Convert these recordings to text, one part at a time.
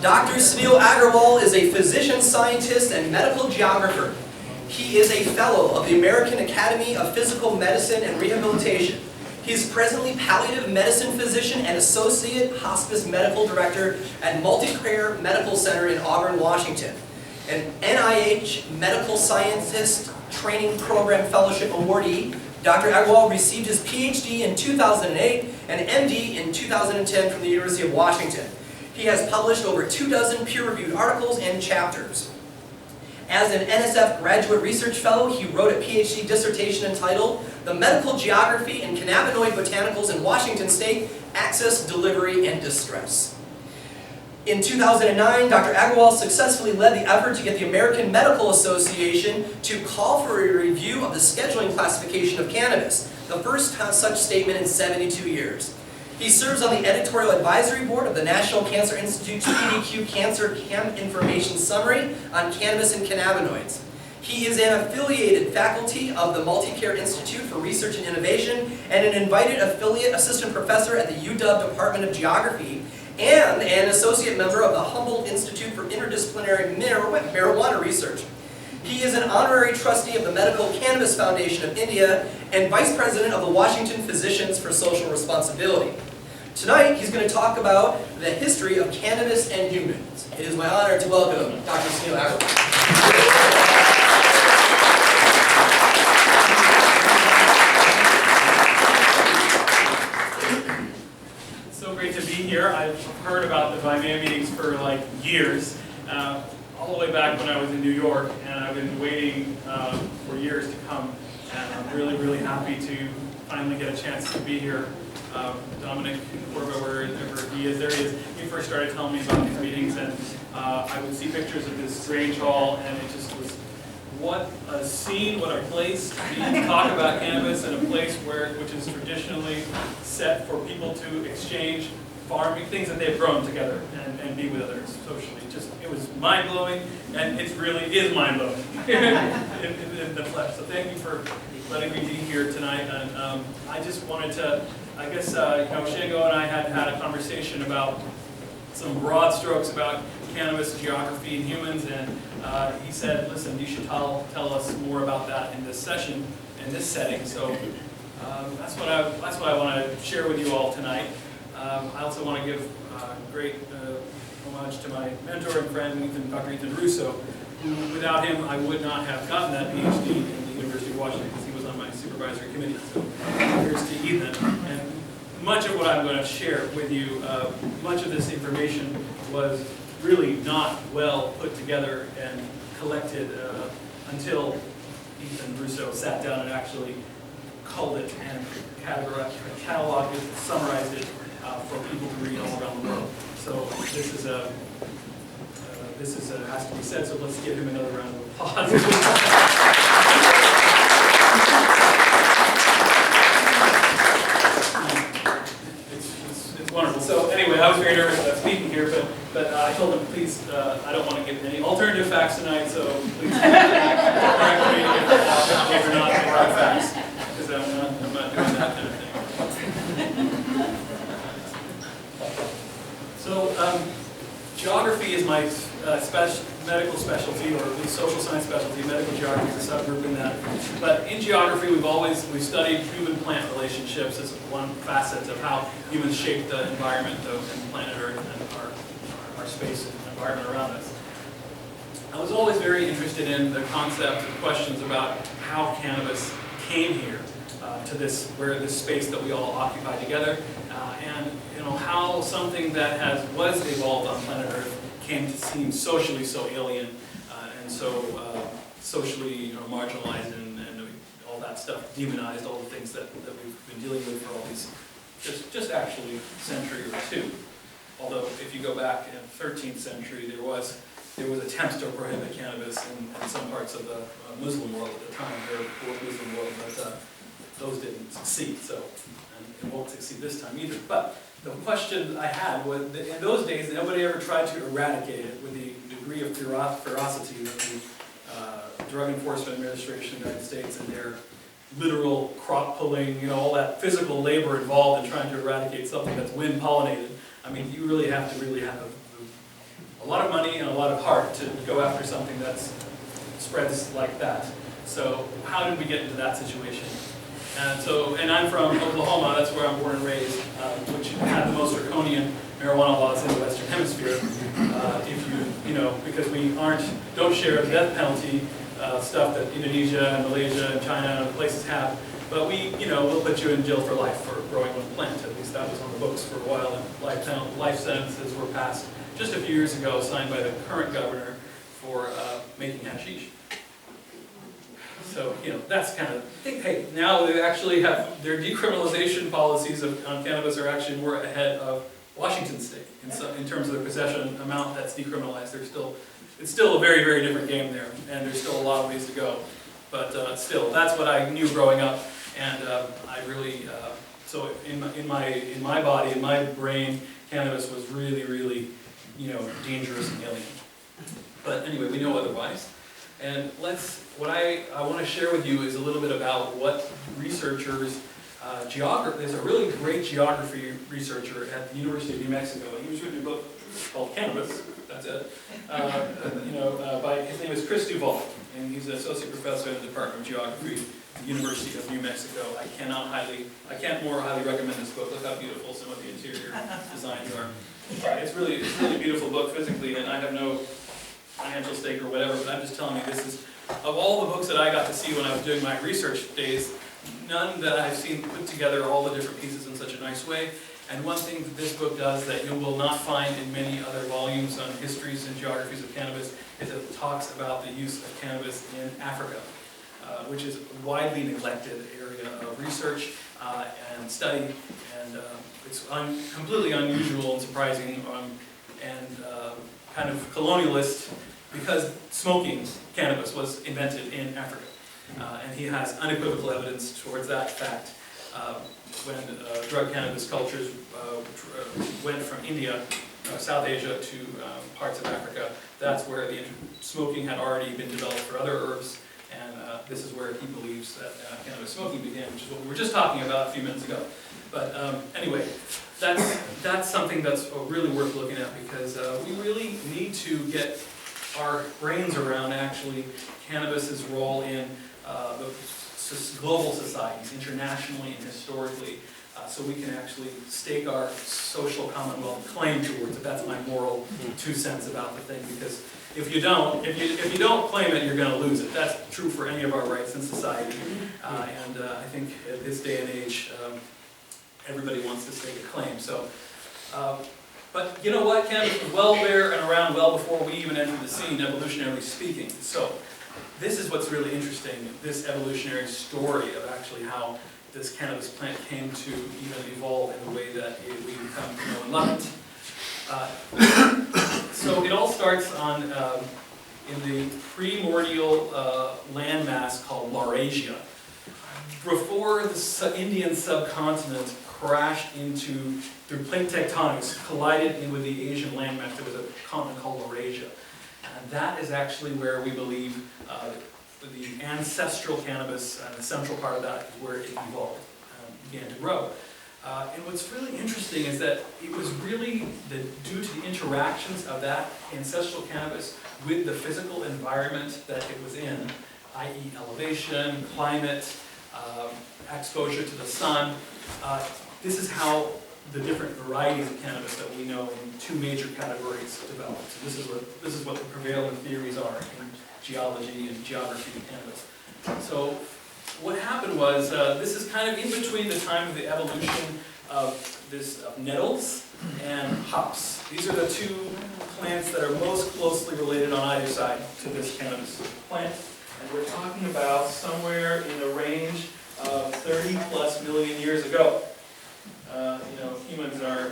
Dr. Sunil Aggarwal is a physician scientist and medical geographer. He is a fellow of the American Academy of Physical Medicine and Rehabilitation. He is presently palliative medicine physician and associate hospice medical director at Multicare Medical Center in Auburn, Washington. An NIH Medical Scientist Training Program Fellowship awardee, Dr. Aggarwal received his PhD in 2008 and MD in 2010 from the University of Washington. He has published over 24 peer-reviewed articles and chapters. As an NSF Graduate Research Fellow, he wrote a PhD dissertation entitled The Medical Geography and Cannabinoid Botanicals in Washington State, Access, Delivery, and Distress. In 2009, Dr. Aggarwal successfully led the effort to get the American Medical Association to call for a review of the scheduling classification of cannabis, the first such statement in 72 years. He serves on the editorial advisory board of the National Cancer Institute's PDQ Cancer Chem Information Summary on Cannabis and Cannabinoids. He is an affiliated faculty of the Multicare Institute for Research and Innovation and an invited affiliate assistant professor at the UW Department of Geography and an associate member of the Humboldt Institute for Interdisciplinary Marijuana Research. He is an honorary trustee of the Medical Cannabis Foundation of India and vice president of the Washington Physicians for Social Responsibility. Tonight, he's going to talk about the history of cannabis and humans. It is my honor to welcome Dr. Sunil Aggarwal. Here. I've heard about the Vashon meetings for like years, all the way back when I was in New York, and I've been waiting for years to come, and I'm really, really happy to finally get a chance to be here. Dominic, wherever he is, there he is. He first started telling me about these meetings, and I would see pictures of this strange hall, and it just was, what a scene, what a place to be, to talk about cannabis in a place which is traditionally set for people to exchange farming, things that they've grown together and be with others socially. It was mind-blowing, and it really is mind-blowing in the flesh. So thank you for letting me be here tonight. And I just wanted to, I guess, Shango and I had a conversation about some broad strokes about cannabis, geography, and humans, and he said, listen, you should tell us more about that in this session, in this setting. So that's what I want to share with you all tonight. I also want to give great homage to my mentor and friend, Dr. Ethan Russo, who, without him, I would not have gotten that PhD in the University of Washington because he was on my supervisory committee. So here's to Ethan. And much of what I'm going to share with you, much of this information was really not well put together and collected until Ethan Russo sat down and actually culled it and cataloged it, summarized it, for people to read all around the world. So this is has to be said. So let's give him another round of applause. It's wonderful. So anyway, I was very nervous about speaking here, but I told him, please, I don't want to give any alternative facts tonight. So please correct me if you're not the right facts, because I'm not doing that kind of thing. So, geography is my medical specialty, or at least social science specialty. Medical geography is a subgroup in that. But in geography, we've studied human-plant relationships as one facet of how humans shape the environment of planet Earth and our space and environment around us. I was always very interested in the concept and questions about how cannabis came here to this space that we all occupy together, and how something that was evolved on planet Earth came to seem socially so alien and so socially marginalized and all that stuff, demonized, all the things that we've been dealing with for all these just actually century or two. Although if you go back in the 13th century, there was attempts to prohibit cannabis in some parts of the Muslim world at the time, or Muslim world, but those didn't succeed. So, and it won't succeed this time either. But the question I had was that in those days, nobody ever tried to eradicate it with the degree of ferocity that the Drug Enforcement Administration of the United States and their literal crop pulling, all that physical labor involved in trying to eradicate something that's wind pollinated. I mean, you really have to have a a lot of money and a lot of heart to go after something that spreads like that. So how did we get into that situation? And I'm from Oklahoma, that's where I'm born and raised, which had the most draconian marijuana laws in the Western Hemisphere. Because we don't share the death penalty stuff that Indonesia and Malaysia and China and other places have. But we'll put you in jail for life for growing one plant. At least that was on the books for a while, and life sentences were passed just a few years ago, signed by the current governor for making hashish. So, that's kind of, hey, now they actually have, their decriminalization policies on cannabis are actually more ahead of Washington State in terms of the possession amount that's decriminalized. It's still a very, very different game there, and there's still a lot of ways to go. But still, that's what I knew growing up, and I really, so in my body, in my brain, cannabis was really, really, dangerous and alien. But anyway, we know otherwise. And what I want to share with you is a little bit about what researchers, there's a really great geography researcher at the University of New Mexico, and he was written a book called Cannabis, that's it. His name is Chris Duvall, and he's an associate professor in the Department of Geography at the University of New Mexico. I can't more highly recommend this book. Look how beautiful some of the interior designs are. It's really a beautiful book physically, and I have no financial stake or whatever, but I'm just telling you, this is, of all the books that I got to see when I was doing my research days, none that I've seen put together all the different pieces in such a nice way. And one thing that this book does that you will not find in many other volumes on histories and geographies of cannabis is it talks about the use of cannabis in Africa, which is a widely neglected area of research and study, and it's completely unusual and surprising and kind of colonialist, because smoking cannabis was invented in Africa. And he has unequivocal evidence towards that fact. When drug cannabis cultures went from India, South Asia, to parts of Africa, that's where the smoking had already been developed for other herbs, and this is where he believes that cannabis smoking began, which is what we were just talking about a few minutes ago. But anyway, that's something that's really worth looking at, because we really need to get our brains around actually cannabis's role in the global societies, internationally and historically, so we can actually stake our social commonwealth claim towards it. That's my moral 2 cents about the thing, because if you don't claim it, you're going to lose it. That's true for any of our rights in society, and I think at this day and age, everybody wants to stake a claim. So, but you know what? Cannabis was well there and around well before we even entered the scene, evolutionarily speaking. So, this is what's really interesting, this evolutionary story of actually how this cannabis plant came to even evolve in the way that we become and love it. So it all starts in the primordial landmass called Laurasia. Before the Indian subcontinent crashed through plate tectonics, collided in with the Asian landmass, there was a continent called Laurasia. And that is actually where we believe the ancestral cannabis, and the central part of that is where it evolved, began to grow. And what's really interesting is that it was really due to the interactions of that ancestral cannabis with the physical environment that it was in, i.e. elevation, climate, exposure to the sun. This is how the different varieties of cannabis that we know in 2 major categories developed. So this is what the prevailing theories are in geology and geography of cannabis. So what happened was, this is kind of in between the time of the evolution of nettles and hops. These are the 2 plants that are most closely related on either side to this cannabis plant. And we're talking about somewhere in the range of 30 plus million years ago. Humans are,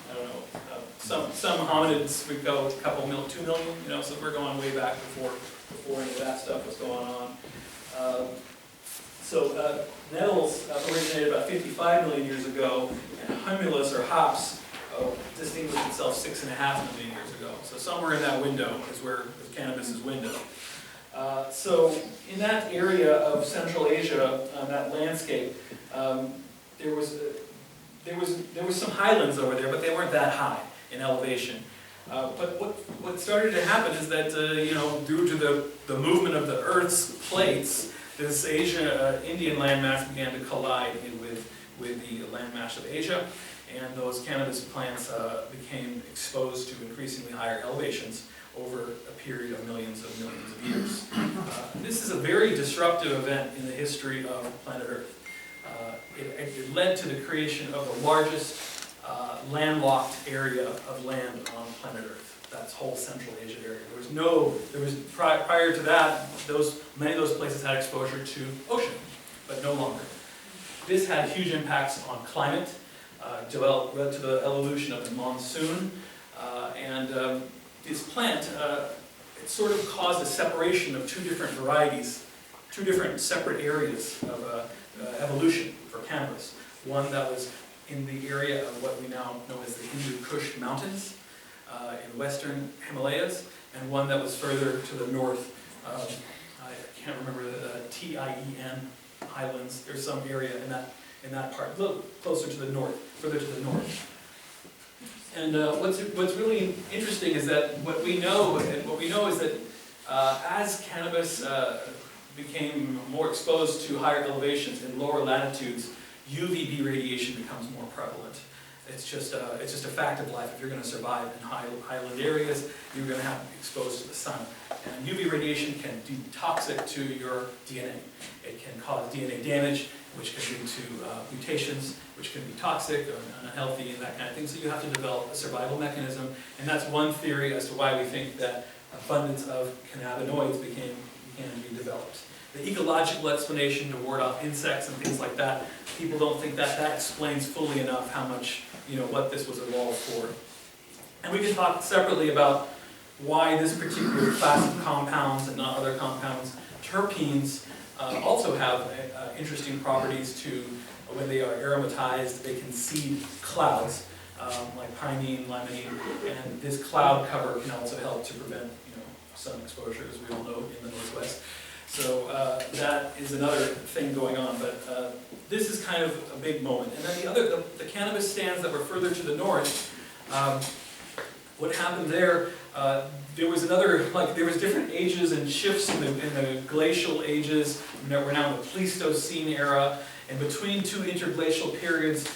I don't know, some hominids would go a couple 2 million, so we're going way back before any of that stuff was going on. Nettles originated about 55 million years ago, and humulus, or hops, distinguished itself 6.5 million years ago. So somewhere in that window is where the cannabis's window. So in that area of Central Asia, that landscape, there was some highlands over there, but they weren't that high in elevation. But what started to happen is that, due to the movement of the Earth's plates, this Indian landmass began to collide with the landmass of Asia, and those cannabis plants became exposed to increasingly higher elevations over a period of millions of years. This is a very disruptive event in the history of planet Earth. It led to the creation of the largest landlocked area of land on planet Earth. That's whole Central Asia area. Prior to that, many of those places had exposure to ocean, but no longer. This had huge impacts on climate, led to the evolution of the monsoon, and this plant, it sort of caused a separation of two different varieties, two different separate areas of evolution for cannabis. One that was in the area of what we now know as the Hindu Kush Mountains in the western Himalayas, and one that was further to the north. I can't remember the Tien Highlands. There's some area in that part, a little closer to the north, further to the north. And what's really interesting is that what we know is that as cannabis became more exposed to higher elevations in lower latitudes, UVB radiation becomes more prevalent. It's just a fact of life. If you're going to survive in highland areas, you're going to have to be exposed to the sun. And UV radiation can be toxic to your DNA. It can cause DNA damage, which can lead to mutations, which can be toxic or unhealthy and that kind of thing. So you have to develop a survival mechanism. And that's one theory as to why we think that abundance of cannabinoids began to be developed. The ecological explanation to ward off insects and things like that, people don't think that explains fully enough how much, what this was evolved for. And we can talk separately about why this particular class of compounds and not other compounds. Terpenes also have interesting properties to, when they are aromatized, they can seed clouds, like pinene, limonene, and this cloud cover can also help to prevent, sun exposure, as we all know, in the Northwest. So that is another thing going on, but this is kind of a big moment. And then the cannabis stands that were further to the north, what happened there, there was different ages and shifts in the glacial ages. We're now in the Pleistocene era, and between two interglacial periods,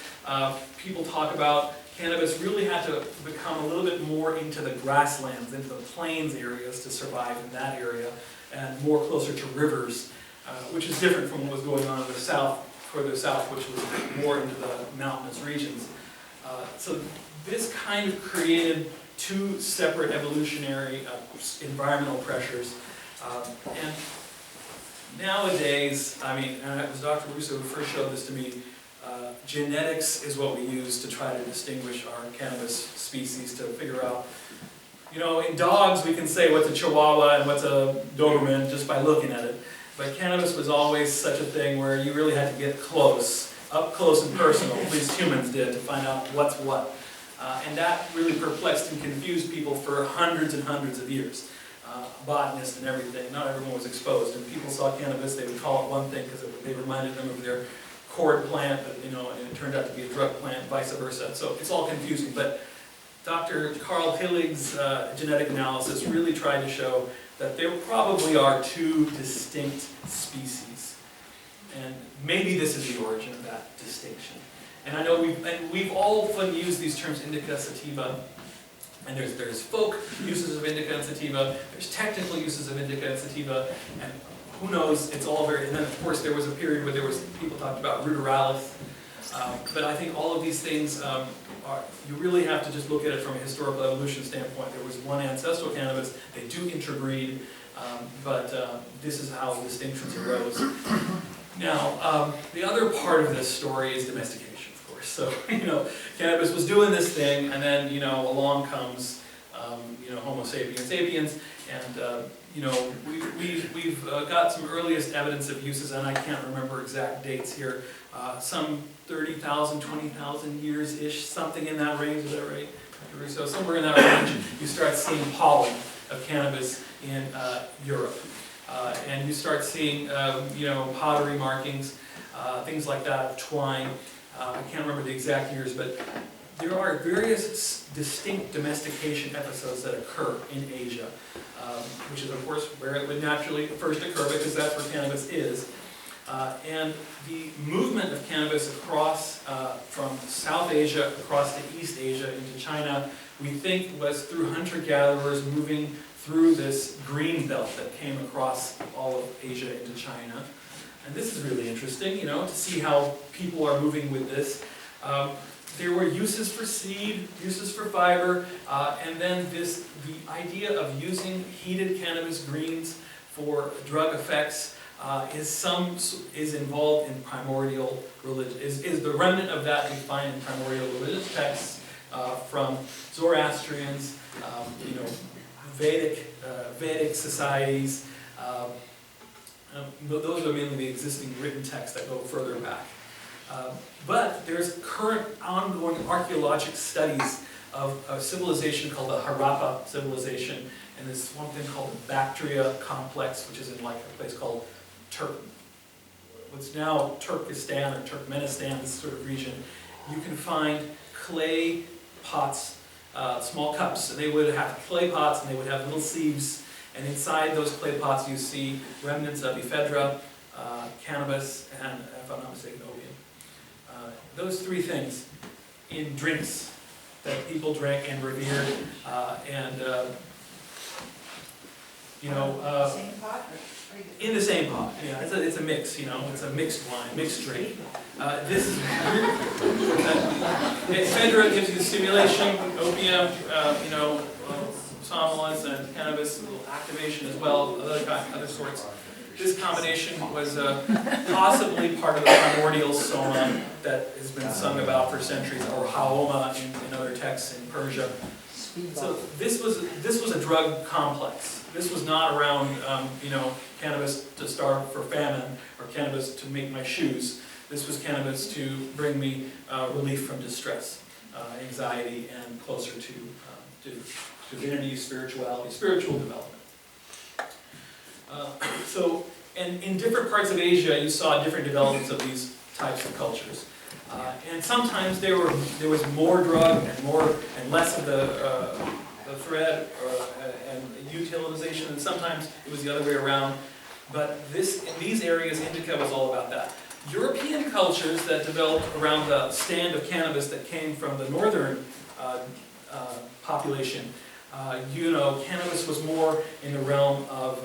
people talk about cannabis really had to become a little bit more into the grasslands, into the plains areas to survive in that area, and more closer to rivers, which is different from what was going on in the south, further south, which was more into the mountainous regions. So this kind of created two separate evolutionary environmental pressures. And nowadays, and it was Dr. Russo who first showed this to me, genetics is what we use to try to distinguish our cannabis species, to figure out, in dogs we can say what's a Chihuahua and what's a Doberman just by looking at it. But cannabis was always such a thing where you really had to get close, up close and personal, at least humans did, to find out what's what. And that really perplexed and confused people for hundreds and hundreds of years. Botanists and everything, not everyone was exposed. And people saw cannabis, they would call it one thing because they reminded them of their cord plant, but, and it turned out to be a drug plant, vice versa. So it's all confusing. But Dr. Carl Hillig's genetic analysis really tried to show that there probably are two distinct species. And maybe this is the origin of that distinction. And I know we've often used these terms indica sativa, and there's folk uses of indica and sativa, there's technical uses of indica and sativa, and who knows, it's all very, and then of course there was a period where people talked about ruderalis, but I think all of these things you really have to just look at it from a historical evolution standpoint. There was one ancestral cannabis, they do interbreed, but this is how distinctions arose. Now, the other part of this story is domestication, of course. So, cannabis was doing this thing, and then, along comes, Homo sapiens sapiens, and, we've got some earliest evidence of uses, and I can't remember exact dates here, some 30,000, 20,000 years-ish, something in that range, is that right? So somewhere in that range, you start seeing pollen of cannabis in Europe. And you start seeing, pottery markings, things like that, of twine. I can't remember the exact years, but there are various distinct domestication episodes that occur in Asia, which is of course where it would naturally first occur because that's where cannabis is. And the movement of cannabis across from South Asia across to East Asia into China, we think was through hunter-gatherers moving through this green belt that came across all of Asia into China. And this is really interesting, you know, to see how people are moving with this. There were uses for seed, uses for fiber, and then the idea of using heated cannabis greens for drug effects is involved in primordial religion. Is the remnant of that we find in primordial religious texts from Zoroastrians, you know, Vedic societies. Those are mainly the existing written texts that go further back. But there's current ongoing archaeologic studies of a civilization called the Harappa civilization, and this one thing called the Bactria complex, which is in like a place called what's now Turkestan or Turkmenistan, this sort of region. You can find clay pots, small cups, and they would have clay pots and they would have little sieves, and inside those clay pots you see remnants of ephedra, cannabis, and if I'm not mistaken, opium. Those three things in drinks that people drank and revered, you know, Same pot? in the same pot. Yeah, it's a mix, you know, it's a mixed wine, mixed drink. This is ephedra gives you the stimulation, opium, you know, somnolence, and cannabis, a little activation as well, other sorts. This combination was possibly part of the primordial soma that has been sung about for centuries, or haoma in other texts in Persia. So this was a drug complex. This was not around, you know, cannabis to starve for famine or cannabis to make my shoes. This was cannabis to bring me relief from distress, anxiety, and closer to divinity, spirituality, spiritual development. And in different parts of Asia, you saw different developments of these types of cultures. And sometimes there was more drug and less of the thread and utilization, and sometimes it was the other way around. But in these areas, indica was all about that. European cultures that developed around the stand of cannabis that came from the northern population, you know, cannabis was more in the realm of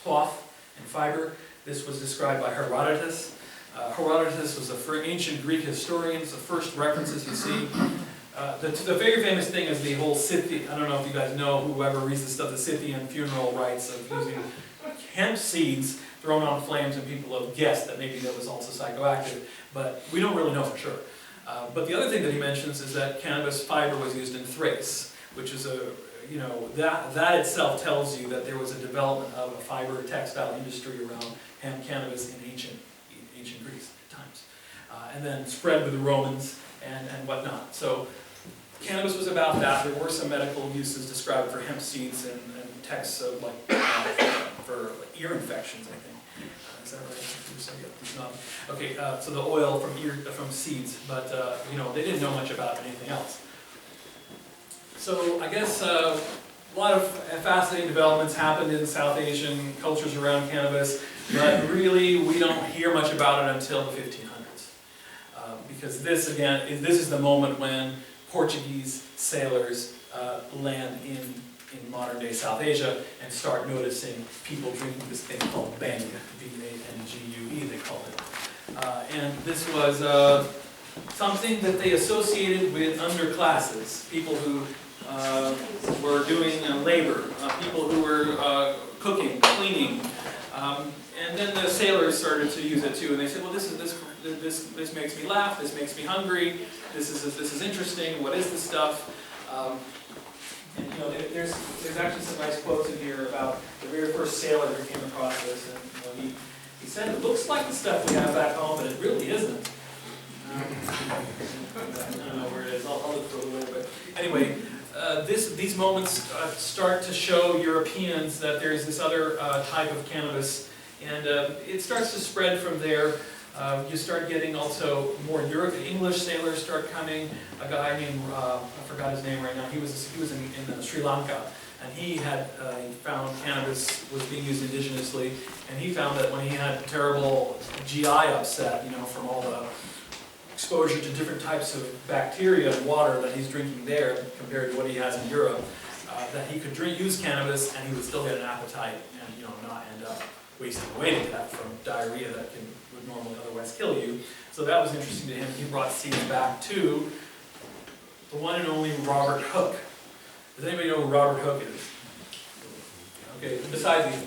cloth and fiber. This was described by Herodotus. Herodotus was the ancient Greek historian. It's the first references you see. The very famous thing is the whole Scythian, I don't know if you guys know, whoever reads this stuff, the Scythian funeral rites of using hemp seeds thrown on flames, and people have guessed that maybe that was also psychoactive, but we don't really know for sure. But the other thing that he mentions is that cannabis fiber was used in Thrace, which is you know, that itself tells you that there was a development of a fiber textile industry around hemp cannabis in ancient Greece times, and then spread with the Romans and whatnot. So cannabis was about that. There were some medical uses described for hemp seeds and texts of like for ear infections, I think. Is that right? Okay, so the oil from seeds, but you know, they didn't know much about anything else. So I guess a lot of fascinating developments happened in South Asian cultures around cannabis, but really we don't hear much about it until the 1500s. Because this is the moment when Portuguese sailors land in modern day South Asia and start noticing people drinking this thing called bang, B-A-N-G-U-E they call it. And this was something that they associated with underclasses, people who were doing labor, people who were cooking, cleaning, and then the sailors started to use it too. And they said, "Well, this makes me laugh. This makes me hungry. This is interesting. What is this stuff?" And you know, there's actually some nice quotes in here about the very first sailor who came across this, and you know, he said, "It looks like the stuff we have back home, but it really isn't." I don't know where it is. I'll look for it a little bit. Anyway. These moments start to show Europeans that there's this other type of cannabis, and it starts to spread from there. You start getting also more English sailors start coming. A guy named, I forgot his name right now, he was in Sri Lanka, and he had he found cannabis was being used indigenously, and he found that when he had terrible GI upset, you know, from all the exposure to different types of bacteria and water that he's drinking there compared to what he has in Europe, that he could use cannabis and he would still get an appetite and, you know, not end up wasting away to death from diarrhea that would normally otherwise kill you. So that was interesting to him. He brought seeds back to the one and only Robert Hooke. Does anybody know who Robert Hooke is? Okay, besides you.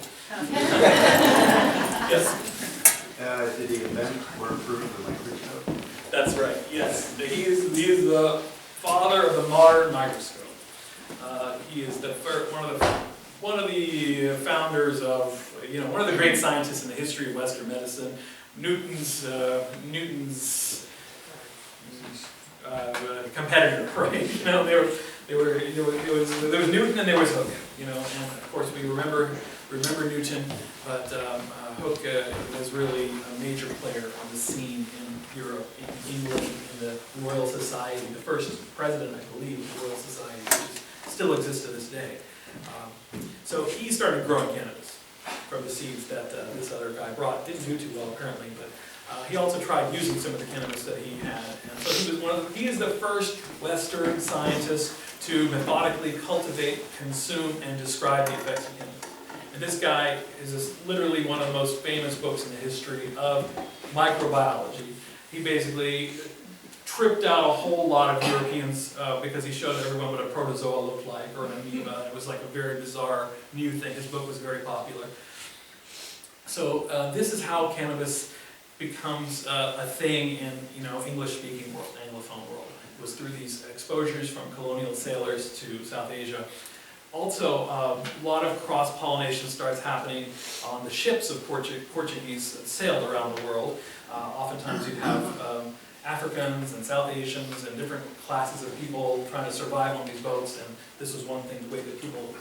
Yes? Did he invent or improve the microscope? That's right, yes. He is the father of the modern microscope. He is the first, one of the founders of, you know, one of the great scientists in the history of Western medicine. Newton's competitor, right? You know, there was Newton and there was Hooke. You know, and of course we remember Newton, but Hooke was really a major player on the scene in Europe, in England, in the Royal Society, the first president, I believe, of the Royal Society, which still exists to this day. So he started growing cannabis from the seeds that this other guy brought. Didn't do too well apparently, but he also tried using some of the cannabis that he had. And so he is the first Western scientist to methodically cultivate, consume, and describe the effects of cannabis. And this guy is literally one of the most famous books in the history of microbiology. He basically tripped out a whole lot of Europeans because he showed everyone what a protozoa looked like, or an amoeba. It was like a very bizarre new thing. His book was very popular. So this is how cannabis becomes a thing in, you know, English-speaking world, Anglophone world. It was through these exposures from colonial sailors to South Asia. Also, a lot of cross-pollination starts happening on the ships of Portuguese that sailed around the world. Oftentimes you have Africans and South Asians and different classes of people trying to survive on these boats, and this was one thing, the way that people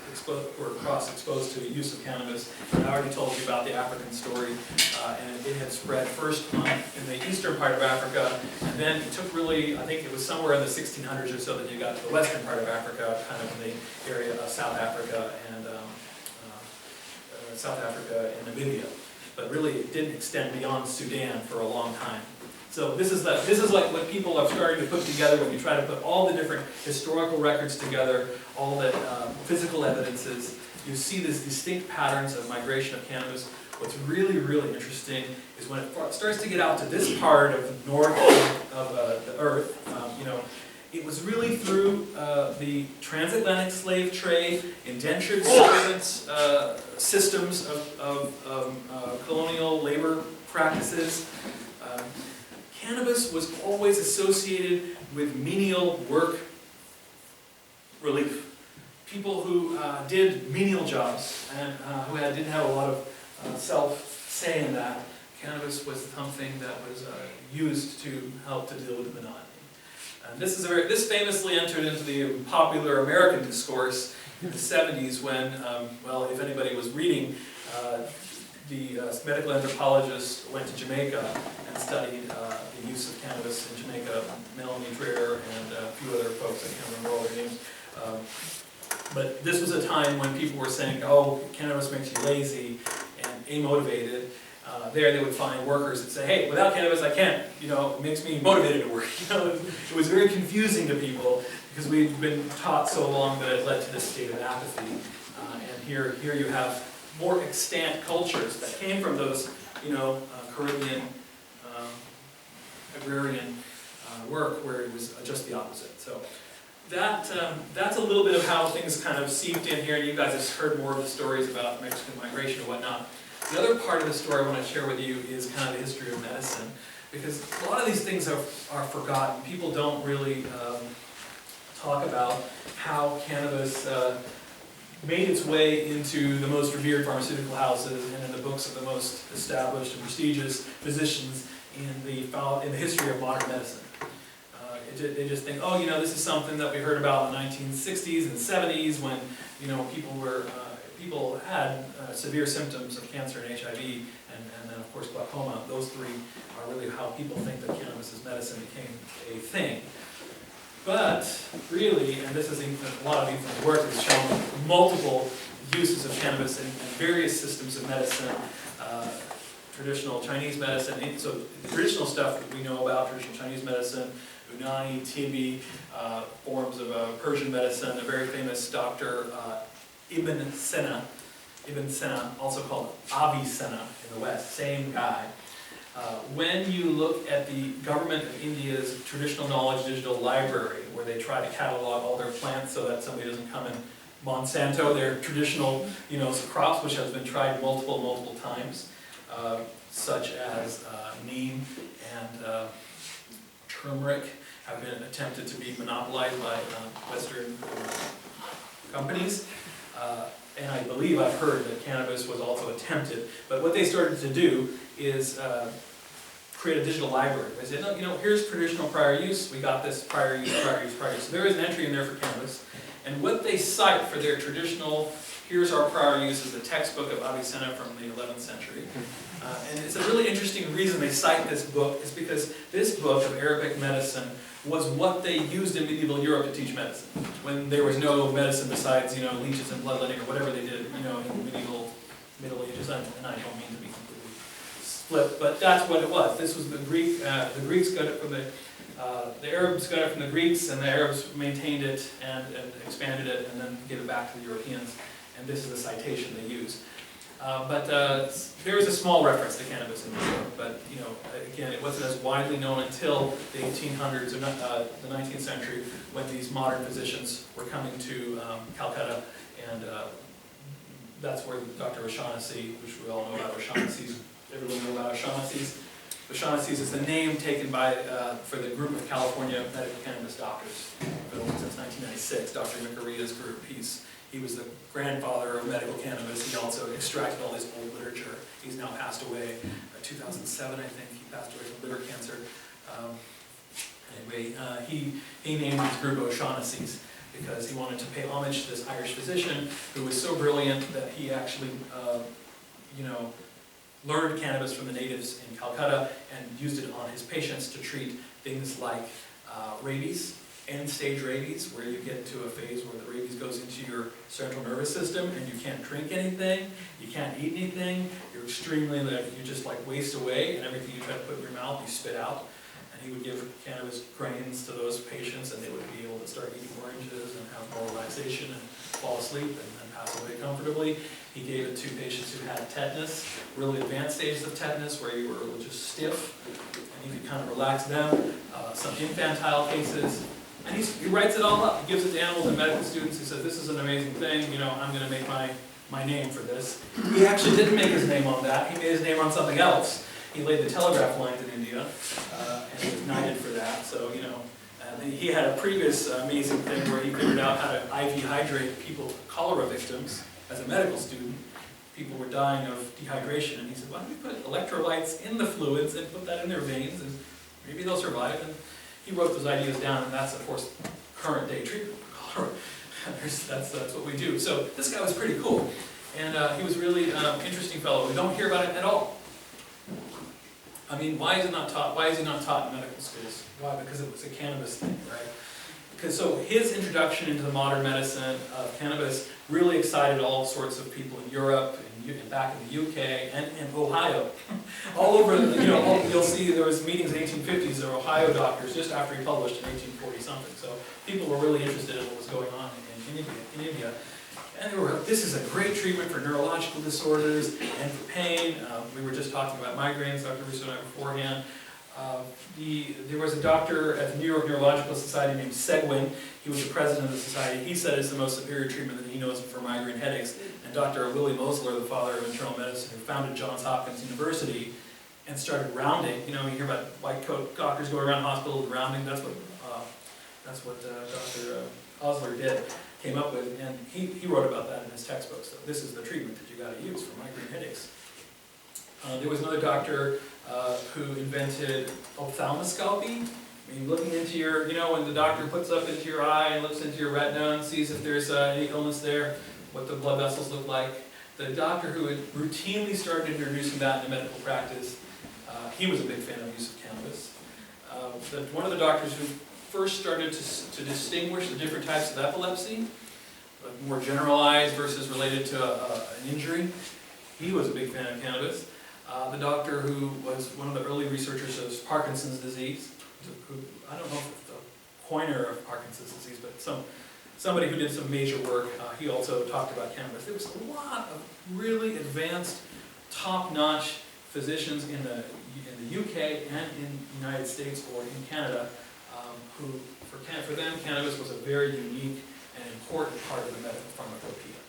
were cross-exposed to the use of cannabis. And I already told you about the African story, and it had spread first in the eastern part of Africa, and then it took really, I think it was somewhere in the 1600s or so that you got to the western part of Africa, kind of in the area of South Africa and Namibia. But really it didn't extend beyond Sudan for a long time. So this is like what people are starting to put together when you try to put all the different historical records together, all the physical evidences. You see these distinct patterns of migration of cannabis. What's really, really interesting is when it starts to get out to this part of the north of the earth, you know, it was really through the transatlantic slave trade, indentured servants, systems of colonial labor practices. Cannabis was always associated with menial work relief. People who did menial jobs and who didn't have a lot of self-say in that, cannabis was something that was used to help to deal with the monotony. And this famously entered into the popular American discourse in the 70s when, well, if anybody was reading, the medical anthropologist went to Jamaica and studied the use of cannabis in Jamaica, Melanie Dreher and a few other folks, I can't remember all their names. But this was a time when people were saying, oh, cannabis makes you lazy and amotivated. There they would find workers that say, hey, without cannabis I can't, you know, it makes me motivated to work. You know, it was very confusing to people because we'd been taught so long that it led to this state of apathy. And here you have more extant cultures that came from those, you know, Caribbean agrarian work where it was just the opposite. So that's a little bit of how things kind of seeped in here, and you guys have heard more of the stories about Mexican migration and whatnot. The other part of the story I want to share with you is kind of the history of medicine, because a lot of these things are forgotten. People don't really talk about how cannabis made its way into the most revered pharmaceutical houses and in the books of the most established and prestigious physicians in the history of modern medicine. They just think, oh, you know, this is something that we heard about in the 1960s and 70s when, you know, people had severe symptoms of cancer and HIV, and then of course glaucoma. Those three are really how people think that cannabis as medicine became a thing. But really, and this is a lot of Ethan's work, has shown multiple uses of cannabis in various systems of medicine, traditional Chinese medicine. So the traditional stuff that we know about, traditional Chinese medicine, Unani, Tibi, forms of Persian medicine, a very famous doctor, Ibn Sina, also called Avicenna in the West, same guy. When you look at the government of India's traditional knowledge digital library, where they try to catalog all their plants so that somebody doesn't come and Monsanto their traditional, crops, which has been tried multiple times, such as neem and turmeric, have been attempted to be monopolized by Western companies. And I believe I've heard that cannabis was also attempted. But what they started to do is create a digital library. They said, no, here's traditional prior use. We got this prior use. So there is an entry in there for cannabis. And what they cite for their traditional, here's our prior use, is the textbook of Avicenna from the 11th century. And it's a really interesting reason they cite this book is because this book of Arabic medicine was what they used in medieval Europe to teach medicine. When there was no medicine besides, leeches and bloodletting or whatever they did, in the Middle Ages. And I don't mean to be completely split, but that's what it was. This was the Greeks got it from the Arabs got it from the Greeks, and the Arabs maintained it and expanded it and then gave it back to the Europeans. And this is the citation they use. But there is a small reference to cannabis in Europe, but again, it wasn't as widely known until the 1800s or the 19th century when these modern physicians were coming to Calcutta, and that's where Dr. O'Shaughnessy, which we all know about O'Shaughnessy's, everyone know about O'Shaughnessy's. O'Shaughnessy's is the name taken by for the group of California medical cannabis doctors since 1996. Dr. McArea's group. He was the grandfather of medical cannabis. He also extracted all this old literature. He's now passed away. 2007, I think, he passed away from liver cancer. Anyway, he named his group O'Shaughnessy's because he wanted to pay homage to this Irish physician who was so brilliant that he actually, learned cannabis from the natives in Calcutta and used it on his patients to treat things like rabies, end-stage rabies, where you get into a phase where the rabies goes into your central nervous system and you can't drink anything, you can't eat anything, you're extremely, you just waste away, and everything you try to put in your mouth, you spit out. And he would give cannabis grains to those patients, and they would be able to start eating oranges and have more relaxation and fall asleep and pass away comfortably. He gave it to patients who had tetanus, really advanced stages of tetanus, where you were just stiff, and he could kind of relax them. Some infantile cases. And he writes it all up. He gives it to animals and medical students. He says, this is an amazing thing. I'm going to make my name for this. He actually didn't make his name on that. He made his name on something else. He laid the telegraph lines in India, and he was knighted for that. So, he had a previous amazing thing where he figured out how to IV hydrate people, cholera victims, as a medical student. People were dying of dehydration, and he said, why don't we put electrolytes in the fluids and put that in their veins, and maybe they'll survive. And he wrote those ideas down, and that's, of course, current day treatment for cholera. That's what we do. So this guy was pretty cool, and he was really interesting fellow. We don't hear about it at all. I mean, why is it not taught? Why is he not taught in medical schools? Why? Because it was a cannabis thing, right? Because so his introduction into the modern medicine of cannabis really excited all sorts of people in Europe and back in the UK and Ohio. All over, you'll see there was meetings in the 1850s. There were Ohio doctors just after he published in 1840 something. So people were really interested in what was going on in India. And this is a great treatment for neurological disorders and for pain. We were just talking about migraines, Dr. Russo and I beforehand. There was a doctor at the New York Neurological Society named Seguin. He was the president of the society. He said it's the most superior treatment that he knows for migraine headaches. And Dr. Willie Mosler, the father of internal medicine, who founded Johns Hopkins University and started rounding. You hear about white coat doctors go around hospitals rounding. That's what Dr. Osler did. Came up with, and he wrote about that in his textbook. So this is the treatment that you got to use for migraine headaches. There was another doctor who invented ophthalmoscopy. I mean, looking into your, when the doctor puts up into your eye and looks into your retina and sees if there's any illness there, what the blood vessels look like. the doctor who had routinely started introducing that in medical practice, he was a big fan of the use of cannabis. One of the doctors who first started to distinguish the different types of epilepsy, more generalized versus related to an injury, he was a big fan of cannabis. The doctor who was one of the early researchers of Parkinson's disease, who, I don't know if it's the coiner of Parkinson's disease, but somebody who did some major work, he also talked about cannabis. There was a lot of really advanced, top-notch physicians in the UK and in the United States or in Canada, who, for them, cannabis was a very unique and important part of the medical pharmacopoeia.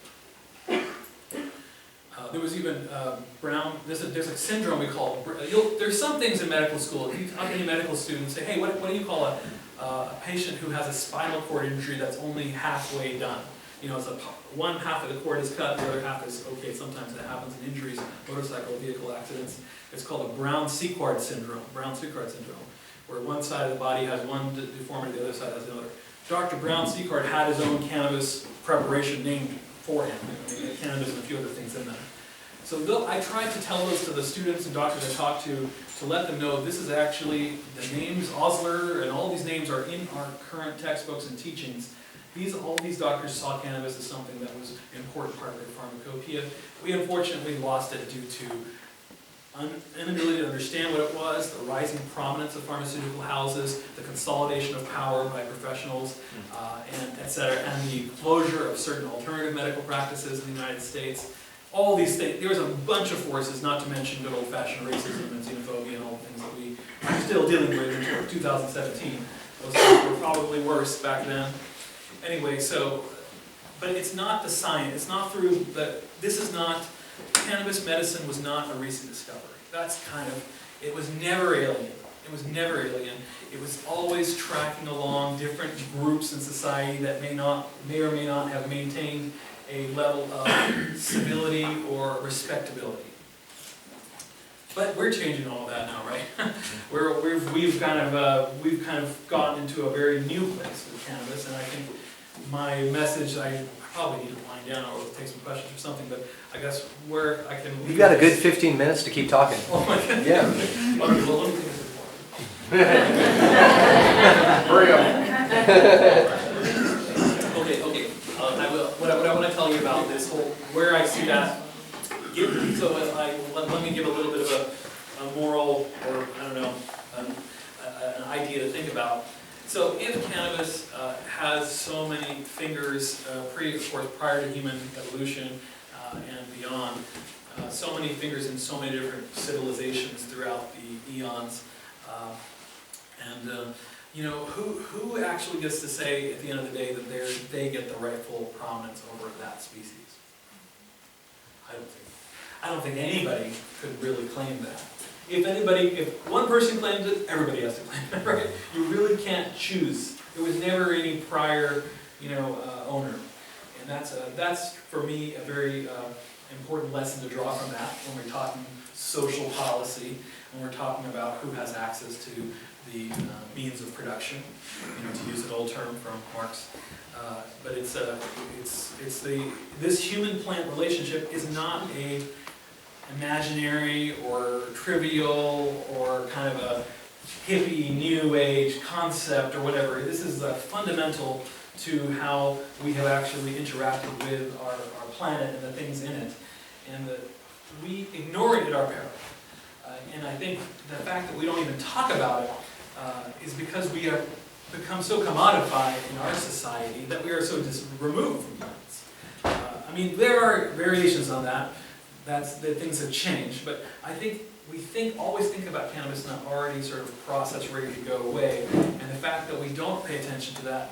There was even there's a syndrome we call, there's some things in medical school, if you talk to any medical student, say, hey, what do you call a patient who has a spinal cord injury that's only halfway done? You know, it's one half of the cord is cut, the other half is okay. Sometimes that happens in injuries, motorcycle vehicle accidents. It's called a Brown-Séquard syndrome, where one side of the body has one deformity, the other side has another. Dr. Brown-Séquard had his own cannabis preparation named for him. He had cannabis and a few other things in there. So I tried to tell those to the students and doctors I talked to let them know this is actually, the names, Osler, and all these names are in our current textbooks and teachings. All these doctors saw cannabis as something that was an important part of their pharmacopoeia. We unfortunately lost it due to inability to understand what it was, the rising prominence of pharmaceutical houses, the consolidation of power by professionals, and et cetera, and the closure of certain alternative medical practices in the United States. All these things, there was a bunch of forces, not to mention good old-fashioned racism and xenophobia and all the things that we are still dealing with in 2017. Those things were probably worse back then. Anyway, but it's not the science, it's not through cannabis medicine was not a recent discovery. That's it was never alien. It was never alien. It was always tracking along different groups in society that may or may not have maintained a level of civility or respectability. But we're changing all of that now, right? We've kind of gotten into a very new place with cannabis, and I think my message, I probably need to wind down or take some questions or something, but I guess where I can... You've got a good 15 minutes to keep talking. Oh my God. Yeah. Okay, well, let me take this Hurry up. Okay. I will. What I want to tell you about this whole, where I see that, let me give a little bit of a moral, or I don't know, an idea to think about. So if cannabis has so many fingers, of course, prior to human evolution and beyond, so many fingers in so many different civilizations throughout the eons, you know, who actually gets to say at the end of the day that they get the rightful prominence over that species? I don't think anybody could really claim that. If one person claims it, everybody has to claim it, right? You really can't choose. There was never any prior, owner, and that's for me a very important lesson to draw from that when we're talking social policy, when we're talking about who has access to the means of production, to use an old term from Marx. But this human-plant relationship is not a imaginary or trivial or kind of a hippie new age concept or whatever. This is fundamental to how we have actually interacted with our planet and the things in it, and that we ignore it at our peril. And I think the fact that we don't even talk about it is because we have become so commodified in our society that we are so removed from plants. I mean, there are variations on that. Things have changed, but I think we always think about cannabis not already sort of processed, ready to go away, and the fact that we don't pay attention to that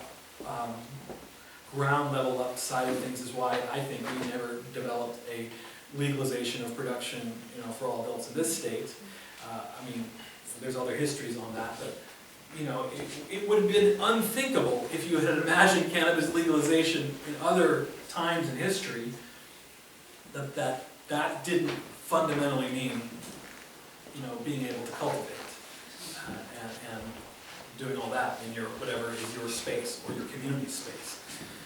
ground level up side of things is why I think we never developed a legalization of production, for all adults in this state. I mean, there's other histories on that, but it would have been unthinkable if you had imagined cannabis legalization in other times in history that didn't fundamentally mean, being able to cultivate and doing all that in your, whatever is your space or your community space.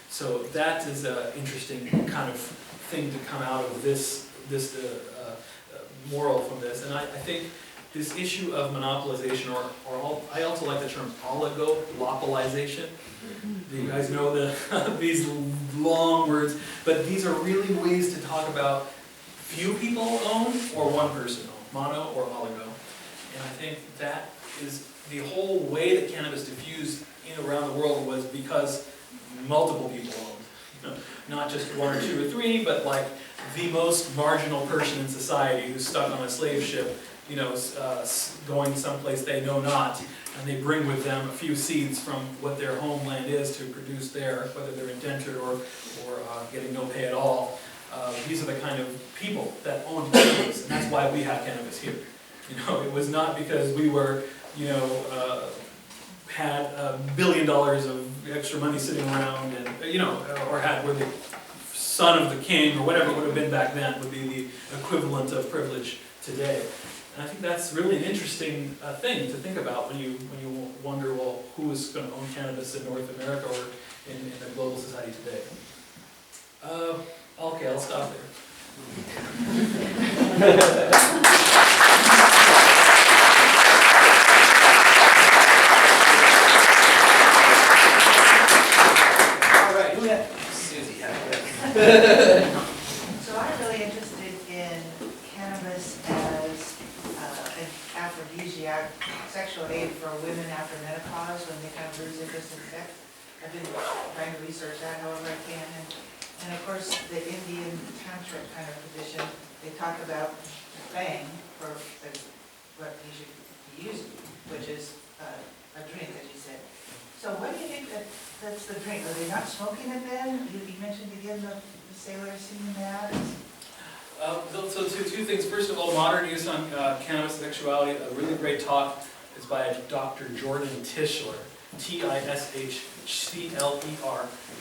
So that is an interesting kind of thing to come out of this moral from this. And I think this issue of monopolization, I also like the term oligopolization. Do you guys know these long words? But these are really ways to talk about few people own or one person own, mono or oligo. And I think that is the whole way that cannabis diffused around the world was because multiple people owned. Not just one or two or three, but like the most marginal person in society who's stuck on a slave ship, going someplace they know not, and they bring with them a few seeds from what their homeland is to produce there, whether they're indentured or getting no pay at all. These are the kind of people that own cannabis, and that's why we have cannabis here. It was not because we were, had $1 billion of extra money sitting around, and were the son of the king, or whatever it would have been back then, would be the equivalent of privilege today. And I think that's really an interesting thing to think about when you wonder, well, who is going to own cannabis in North America or in the global society today? Okay, I'll stop there. So I'm really interested in cannabis as an aphrodisiac, sexual aid for women after menopause when they kind of lose interest in sex. I've been trying to research that however I can. And of course, the Indian tantric kind of position, they talk about bang for what you should be using, which is a drink, as you said. So what do you think that's the drink? Are they not smoking it then? You mentioned again the sailors singing that. So two things. First of all, modern use on cannabis sexuality. A really great talk is by Dr. Jordan Tischler, Tishcler.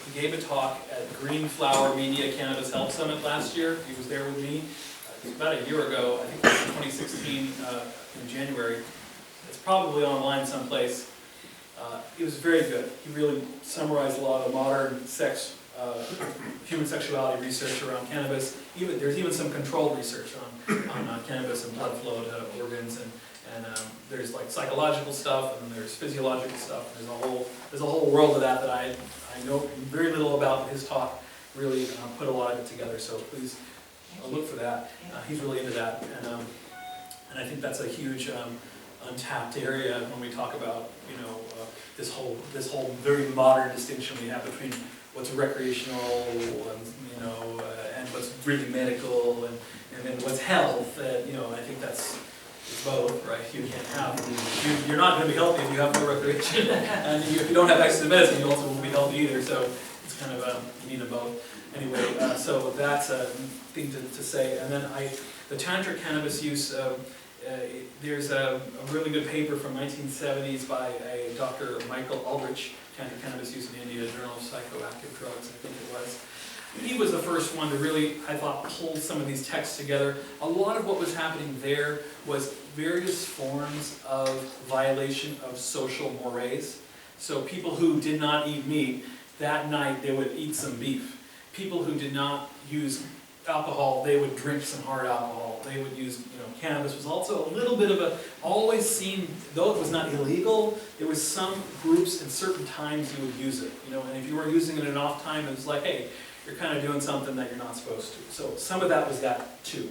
He gave a talk at Green Flower Media Cannabis Health Summit last year. He was there with me. About a year ago, I think it was in 2016 in January. It's probably online someplace. It was very good. He really summarized a lot of modern human sexuality research around cannabis. There's even some controlled research on cannabis and blood flow to organs, and there's like psychological stuff, and there's physiological stuff. And there's a whole world of that I know very little about. His talk really put a lot of it together. So please look for that. He's really into that, and I think that's a huge untapped area when we talk about this whole very modern distinction we have between what's recreational and what's really medical and then what's health. I think it's both, right? You can't have you're not going to be healthy if you have no recreation, and if you don't have access to medicine, you also won't be healthy either. So it's kind of you need them both. Anyway, so that's a thing to say. And then the tantric cannabis use. There's a really good paper from 1970s by a Dr. Michael Aldrich, Tantric Cannabis Use in India, Journal of Psychoactive Drugs, I think it was. He was the first one to really, I thought, pull some of these texts together. A lot of what was happening there was various forms of violation of social mores. So people who did not eat meat, that night they would eat some beef. People who did not use alcohol, they would drink some hard alcohol. They would use, cannabis was also a little bit of always seemed, though it was not illegal, there was some groups and certain times you would use it, and if you were using it in an off time, it was like, hey, you're kind of doing something that you're not supposed to. So some of that was that too.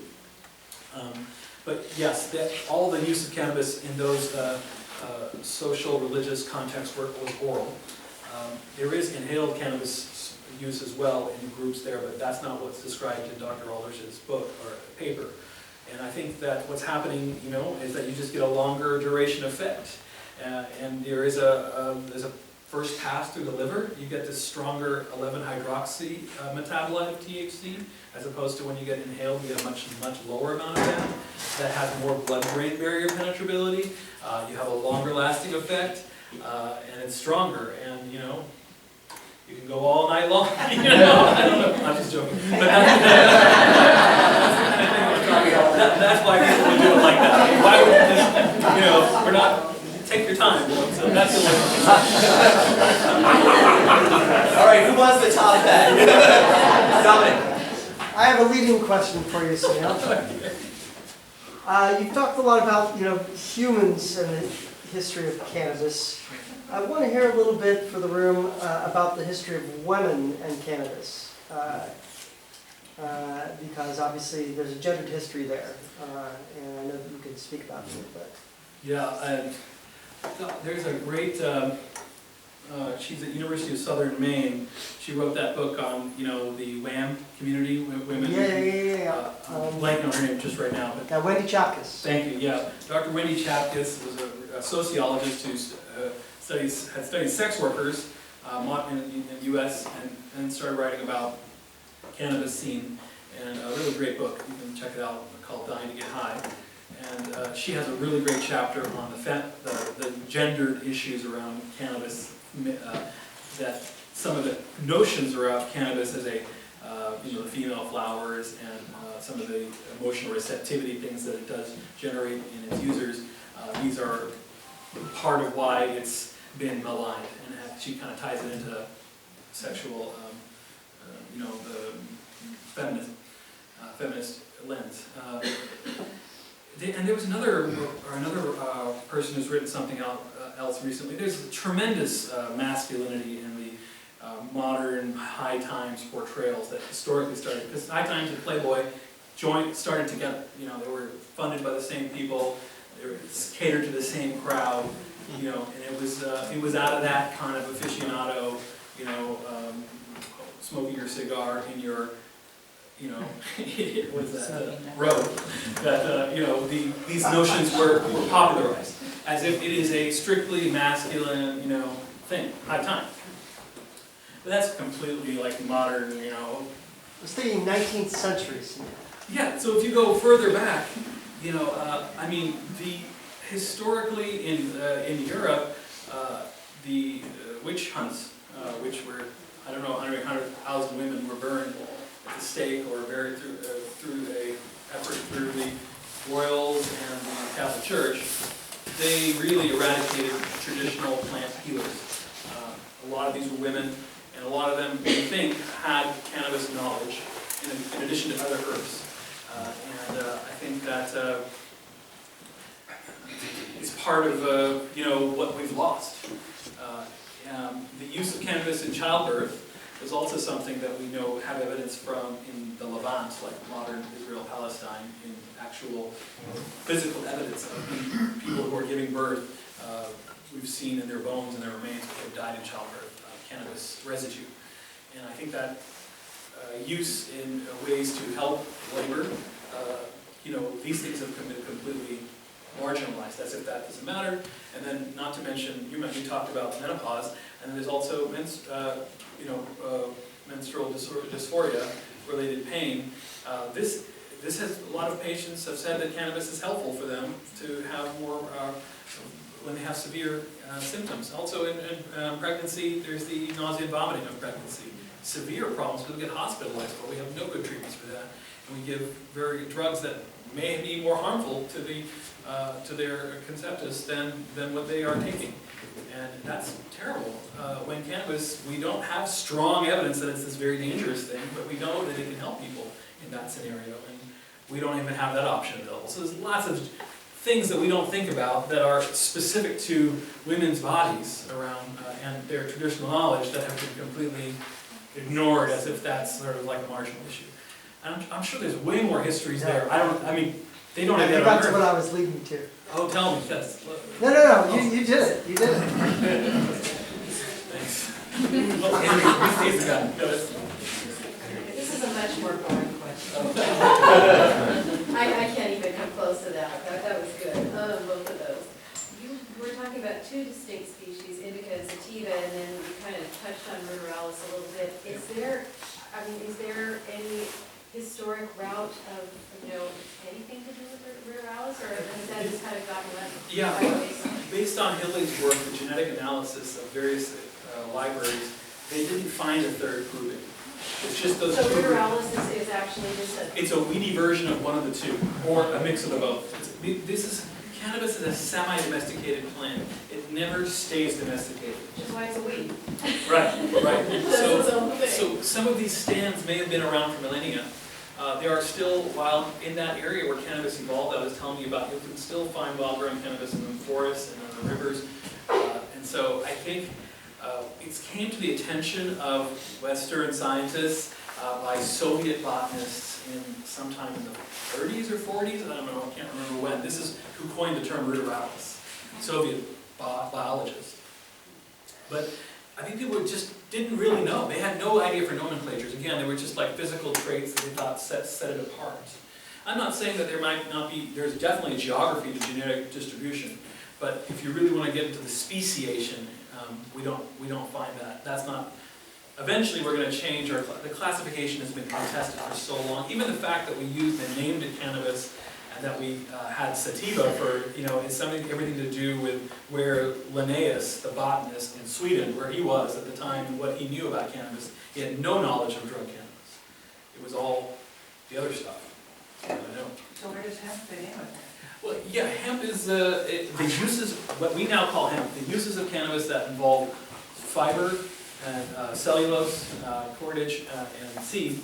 But yes, all the use of cannabis in those social, religious contexts was oral. There is inhaled cannabis use as well in groups there, but that's not what's described in Dr. Aldrich's book or paper. And I think that what's happening, is that you just get a longer duration effect. And there is there's a first pass through the liver. You get this stronger 11-hydroxy metabolite of THC, as opposed to when you get inhaled, you get a much lower amount of that. That has more blood-brain barrier penetrability. You have a longer lasting effect, and it's stronger. And you can go all night long. I don't know. I'm just joking. But that's why people would do it like that. Why would you just, we're not, take your time. So that's the way. All right, who wants the top hat? Dominic. I I have a leading question for you, Sunil. You've talked a lot about, humans and the history of cannabis. I want to hear a little bit for the room about the history of women and cannabis. Because obviously there's a gendered history there, and I know that you can speak about it, but. Yeah, and there's a great, she's at University of Southern Maine. She wrote that book on, the WAM community, women. Yeah. I'm blanking on her name just right now, but. Wendy Chapkus. Thank you, yeah. Dr. Wendy Chapkus was a sociologist who had studied sex workers in the U.S. and started writing about cannabis scene, and a really great book. You can check it out, called Dying to Get High. And she has a really great chapter on the gendered issues around cannabis, that some of the notions around cannabis as the female flowers and some of the emotional receptivity things that it does generate in its users. These are part of why it's been maligned, and she kind of ties it into sexual, the feminist lens. And there was another person who's written something else recently. There's tremendous masculinity in the modern High Times portrayals that historically started, because High Times and Playboy started together. They were funded by the same people, they were catered to the same crowd, and it was out of that kind of aficionado, smoking your cigar in your, what is that, robe, that, these notions were popularized, as if it is a strictly masculine, thing, High Time. But that's completely like modern, I was thinking 19th century. Yeah, so if you go further back, historically in Europe, the witch hunts, which were, 100,000 women were burned at the stake or buried through a effort through the royals and the Catholic Church, they really eradicated traditional plant healers. A lot of these were women, and a lot of them, we think, had cannabis knowledge in addition to other herbs. I think that is part of what we've lost. The use of cannabis in childbirth is also something that we know have evidence from in the Levant, like modern Israel, Palestine, in actual physical evidence of people who are giving birth. We've seen in their bones and their remains that they've died in childbirth, cannabis residue. And I think that use in ways to help labor, these things have been completely marginalized, as if that doesn't matter. And then, not to mention, you talked about menopause, and then there's also menstrual dysphoria-related pain. This has, a lot of patients have said that cannabis is helpful for them to have more, when they have severe symptoms. Also in pregnancy, there's the nausea and vomiting of pregnancy. Severe problems, people get hospitalized for. We have no good treatments for that. And we give drugs that may be more harmful to their conceptus than what they are taking. And that's terrible. When cannabis, we don't have strong evidence that it's this very dangerous thing, but we know that it can help people in that scenario. And we don't even have that option available. So there's lots of things that we don't think about that are specific to women's bodies around and their traditional knowledge that have been completely ignored as if that's sort of like a marginal issue. And I'm sure there's way more histories there. They don't have that on That's Earth. what I was leading to. Oh, tell me, yes. No, you did it. You did it. Thanks. Oh, Henry, he's the guy. Go ahead. This is a much more boring question. I can't even come close to that. That was good, both of those. You were talking about two distinct species, indica and sativa, and then you kind of touched on ruderalis a little bit. Is there any historic route of, anything to do with ruderalis, or has that just kind of gotten left? Yeah, based on Hilling's work, the genetic analysis of various libraries, they didn't find a third grouping. It's just those so two. So ruderalis is actually just a... It's a weedy version of one of the two, or a mix of the both. Cannabis is a semi-domesticated plant. It never stays domesticated. Which is why it's a weed. Right. That's its own thing. So some of these stands may have been around for millennia, There are still, while in that area where cannabis evolved, I was telling you about, you can still find wild-grown cannabis in the forests and in the rivers. And so I think it came to the attention of Western scientists by Soviet botanists sometime in the 30s or 40s, I don't know, I can't remember when. This is who coined the term ruderalis, Soviet biologists. But I think people just didn't really know. They had no idea for nomenclatures. Again, they were just like physical traits that they thought set it apart. I'm not saying that there might not be, there's definitely a geography to genetic distribution, but if you really want to get into the speciation, we don't find that. That's not, eventually we're going to change the classification has been contested for so long. Even the fact that we used and named it cannabis, and that we had sativa for, it's everything to do with where Linnaeus, the botanist in Sweden, where he was at the time and what he knew about cannabis, he had no knowledge of drug cannabis. It was all the other stuff. I know. So where does hemp fit in with that? Well, yeah, hemp is the uses, what we now call hemp, the uses of cannabis that involve fiber and cellulose, cordage, and seed.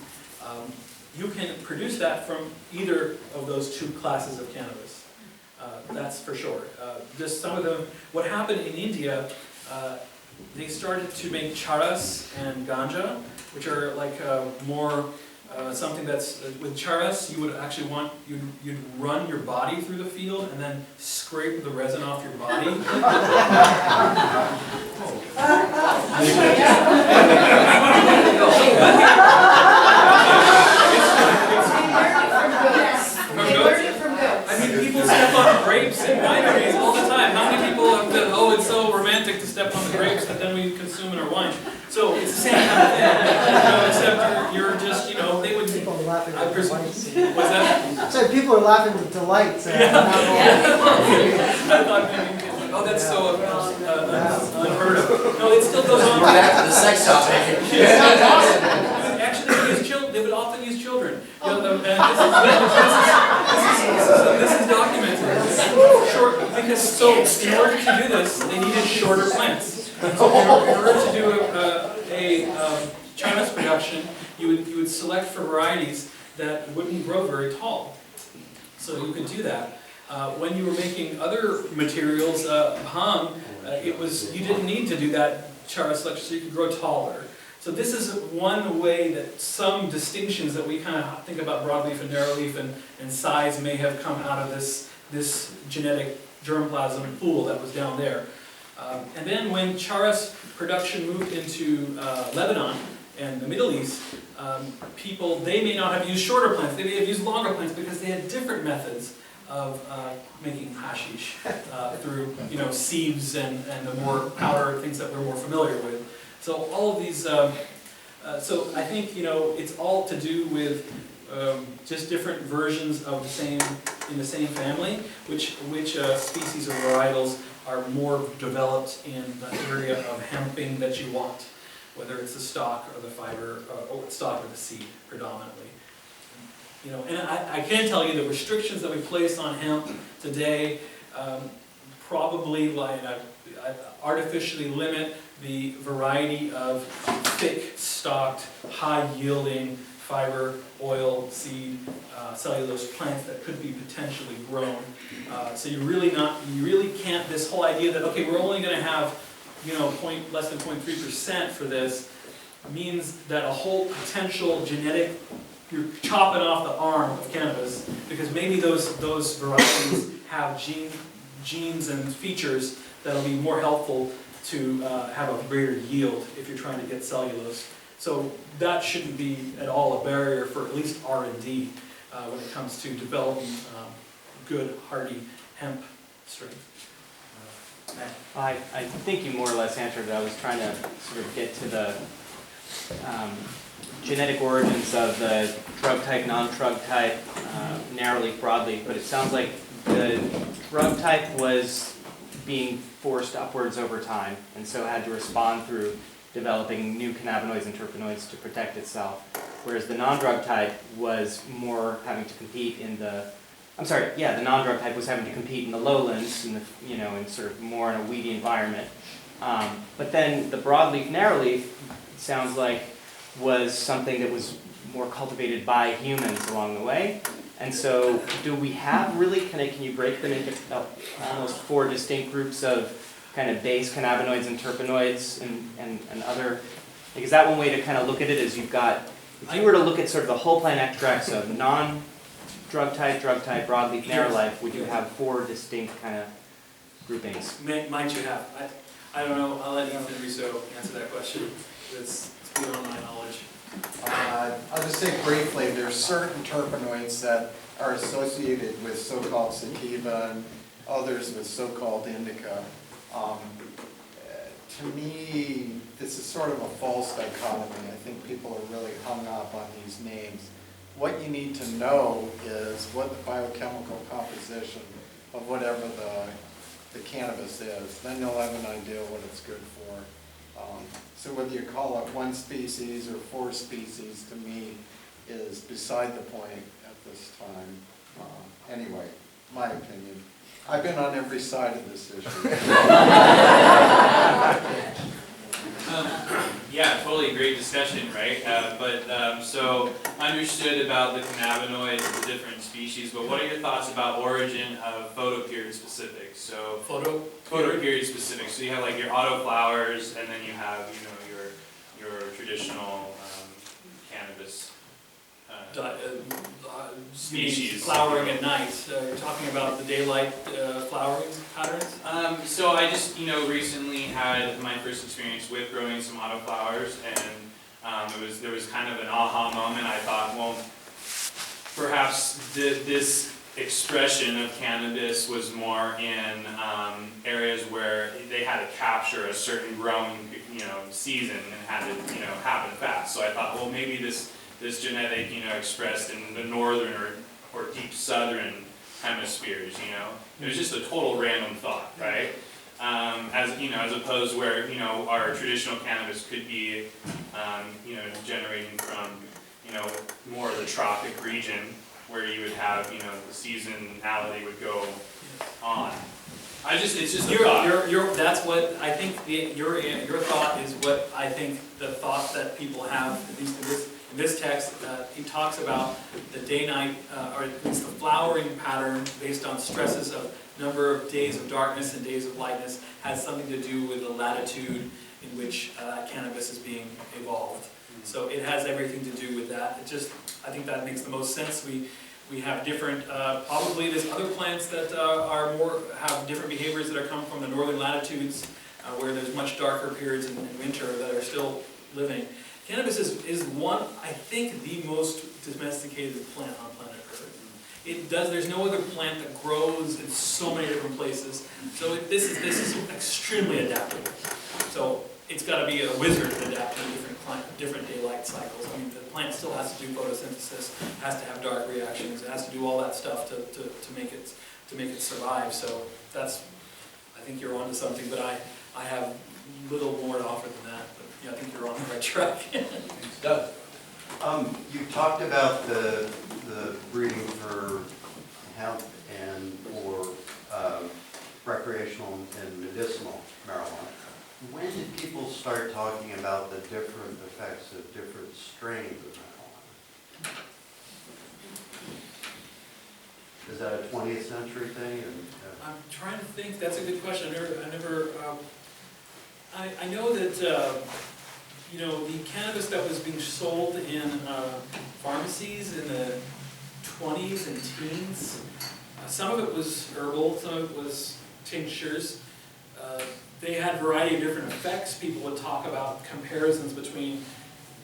You can produce that from either of those two classes of cannabis. That's for sure. Just some of them, what happened in India, they started to make charas and ganja, which are like more something that's, with charas, you would actually you'd run your body through the field and then scrape the resin off your body. I mean, people step on grapes in wineries all the time. How many people have been, oh, it's so romantic to step on the grapes that then we consume in our wine. So it's the same kind of thing, except you're just, they would... People are laughing I with presume, delight. what's that? So people are laughing with delight. I thought maybe, oh, that's so unheard of. No, it still goes on. We're back to the sex topic. Actually, they would often use children. This is documented. Because in order to do this, they needed shorter plants. So in order to do a charas production, you would select for varieties that wouldn't grow very tall. So you could do that. When you were making other materials, you didn't need to do that charas selection, so you could grow taller. So this is one way that some distinctions that we kind of think about broadleaf and narrowleaf and size may have come out of this genetic germplasm pool that was down there. And then when charas production moved into Lebanon and the Middle East, they may not have used shorter plants, they may have used longer plants because they had different methods of making hashish through sieves and the more powder things that we're more familiar with. So all of these, so I think it's all to do with just different versions of in the same family, which species or varietals are more developed in the area of hemping that you want, whether it's the stalk or the fiber, or stalk or the seed predominantly. And I can tell you the restrictions that we place on hemp today probably artificially limit the variety of thick-stalked, high-yielding fiber, oil, seed, cellulose plants that could be potentially grown. So you really can't, this whole idea that, okay, we're only going to have, less than 0.3% for this, means that a whole potential genetic, you're chopping off the arm of cannabis, because maybe those varieties have genes and features that'll be more helpful to have a greater yield if you're trying to get cellulose. So that shouldn't be at all a barrier for at least R&D when it comes to developing good, hardy hemp strains. I think you more or less answered it. I was trying to sort of get to the genetic origins of the drug type, non-drug type, narrowleaf, broadleaf, but it sounds like the drug type was being forced upwards over time, and so had to respond through developing new cannabinoids and terpenoids to protect itself, whereas the non-drug type was more having to compete in the, the non-drug type was having to compete in the lowlands, in the, in sort of more in a weedy environment. But then the broadleaf, narrowleaf, it sounds like, was something that was more cultivated by humans along the way. And so do we have really, can you break them into almost 4 distinct groups of kind of base cannabinoids and terpenoids and other, like, is that one way to kind of look at it, is you've got, if you were to look at sort of the whole plant extracts of non-drug type, broadleaf, narrow life, would you have 4 distinct kind of groupings? Might you have? I don't know, I'll let Ethan Russo answer that question. It's beyond my knowledge. I'll just say briefly, there's certain terpenoids that are associated with so-called sativa and others with so-called indica. To me, this is sort of a false dichotomy. I think people are really hung up on these names. What you need to know is what the biochemical composition of whatever the cannabis is. Then you'll have an idea what it's good for. So whether you call it 1 species or 4 species, to me, is beside the point at this time. Anyway, my opinion. I've been on every side of this issue. Yeah, totally great discussion, right? So understood about the cannabinoids of the different species, but what are your thoughts about origin of photoperiod specific? So photoperiod specific. So you have like your autoflowers, and then you have, you know, your traditional cannabis species. Flowering at night. You're talking about the daylight flowering patterns? So I just, recently had my first experience with growing some autoflowers, and there was kind of an aha moment. I thought, well, perhaps this expression of cannabis was more in areas where they had to capture a certain growing, season and had to, happen fast. So I thought, well, maybe this genetic, expressed in the northern or deep southern hemispheres, It was just a total random thought, right? As opposed where, our traditional cannabis could be, generating from, more of the tropic region where you would have, the seasonality would go on. It's just a thought. That's what I think. Your thought is what I think the thought that people have, at least in this text. He talks about the day-night, or at least the flowering pattern based on stresses of number of days of darkness and days of lightness has something to do with the latitude in which cannabis is being evolved. So it has everything to do with that. I think that makes the most sense. We have different, probably there's other plants that have different behaviors that come from the northern latitudes where there's much darker periods in winter that are still living. Cannabis is one, I think, the most domesticated plant on planet Earth. There's no other plant that grows in so many different places. So this is extremely adaptable. So it's got to be a wizard to adapt to different daylight cycles. I mean, the plant still has to do photosynthesis, has to have dark reactions, it has to do all that stuff to make it survive. So I think you're onto something, but I have little more to offer than that. But yeah, I think you're on the right track. Doug. You talked about the breeding for hemp and for recreational and medicinal marijuana. When did people start talking about the different effects of different strains of marijuana? Is that a 20th century thing? I'm trying to think. That's a good question. I know that the cannabis that was being sold in pharmacies in the 20s and teens. Some of it was herbal, some of it was tinctures. They had a variety of different effects. People would talk about comparisons between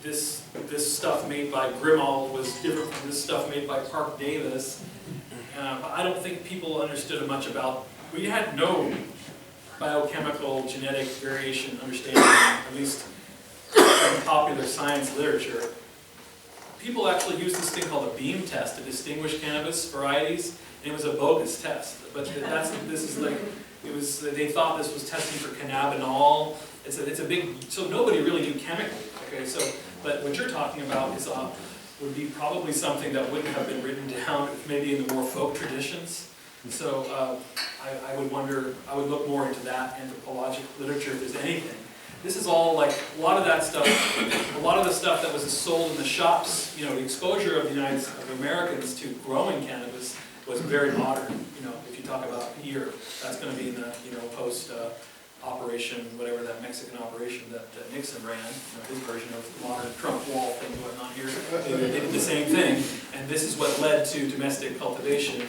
this stuff made by Grimald was different from this stuff made by Park Davis. But I don't think people understood much about. We had no biochemical genetic variation understanding, at least in popular science literature. People actually used this thing called a beam test to distinguish cannabis varieties, and it was a bogus test. But they thought this was testing for cannabinol. It's a big, so nobody really knew chemically. Okay, but what you're talking about is would be probably something that wouldn't have been written down maybe in the more folk traditions. So I would look more into that anthropologic literature if there's anything. This is all like, a lot of that stuff, a lot of the stuff that was sold in the shops, you know, the exposure of the of Americans to growing cannabis was very modern. You know, if you talk about here, that's going to be in the, you know, post operation, whatever that Mexican operation that Nixon ran, you know, his version of the modern Trump wall thing going on here. They did the same thing, and this is what led to domestic cultivation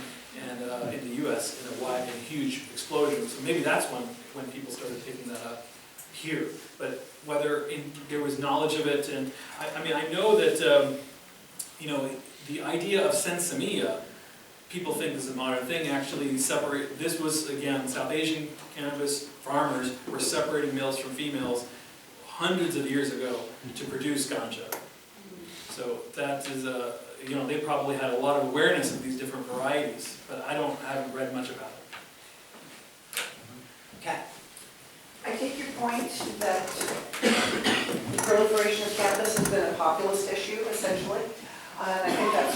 and in the U.S. in a wide and huge explosion. So maybe that's when people started taking that up here. But whether there was knowledge of it, and I mean, I know that you know, the idea of sensimilla, people think this is a modern thing, actually separate, this was, again, South Asian cannabis farmers were separating males from females hundreds of years ago to produce ganja. So that is you know, they probably had a lot of awareness of these different varieties, but I haven't read much about it. Kat? I take your point that the proliferation of cannabis has been a populist issue, essentially. And I think that's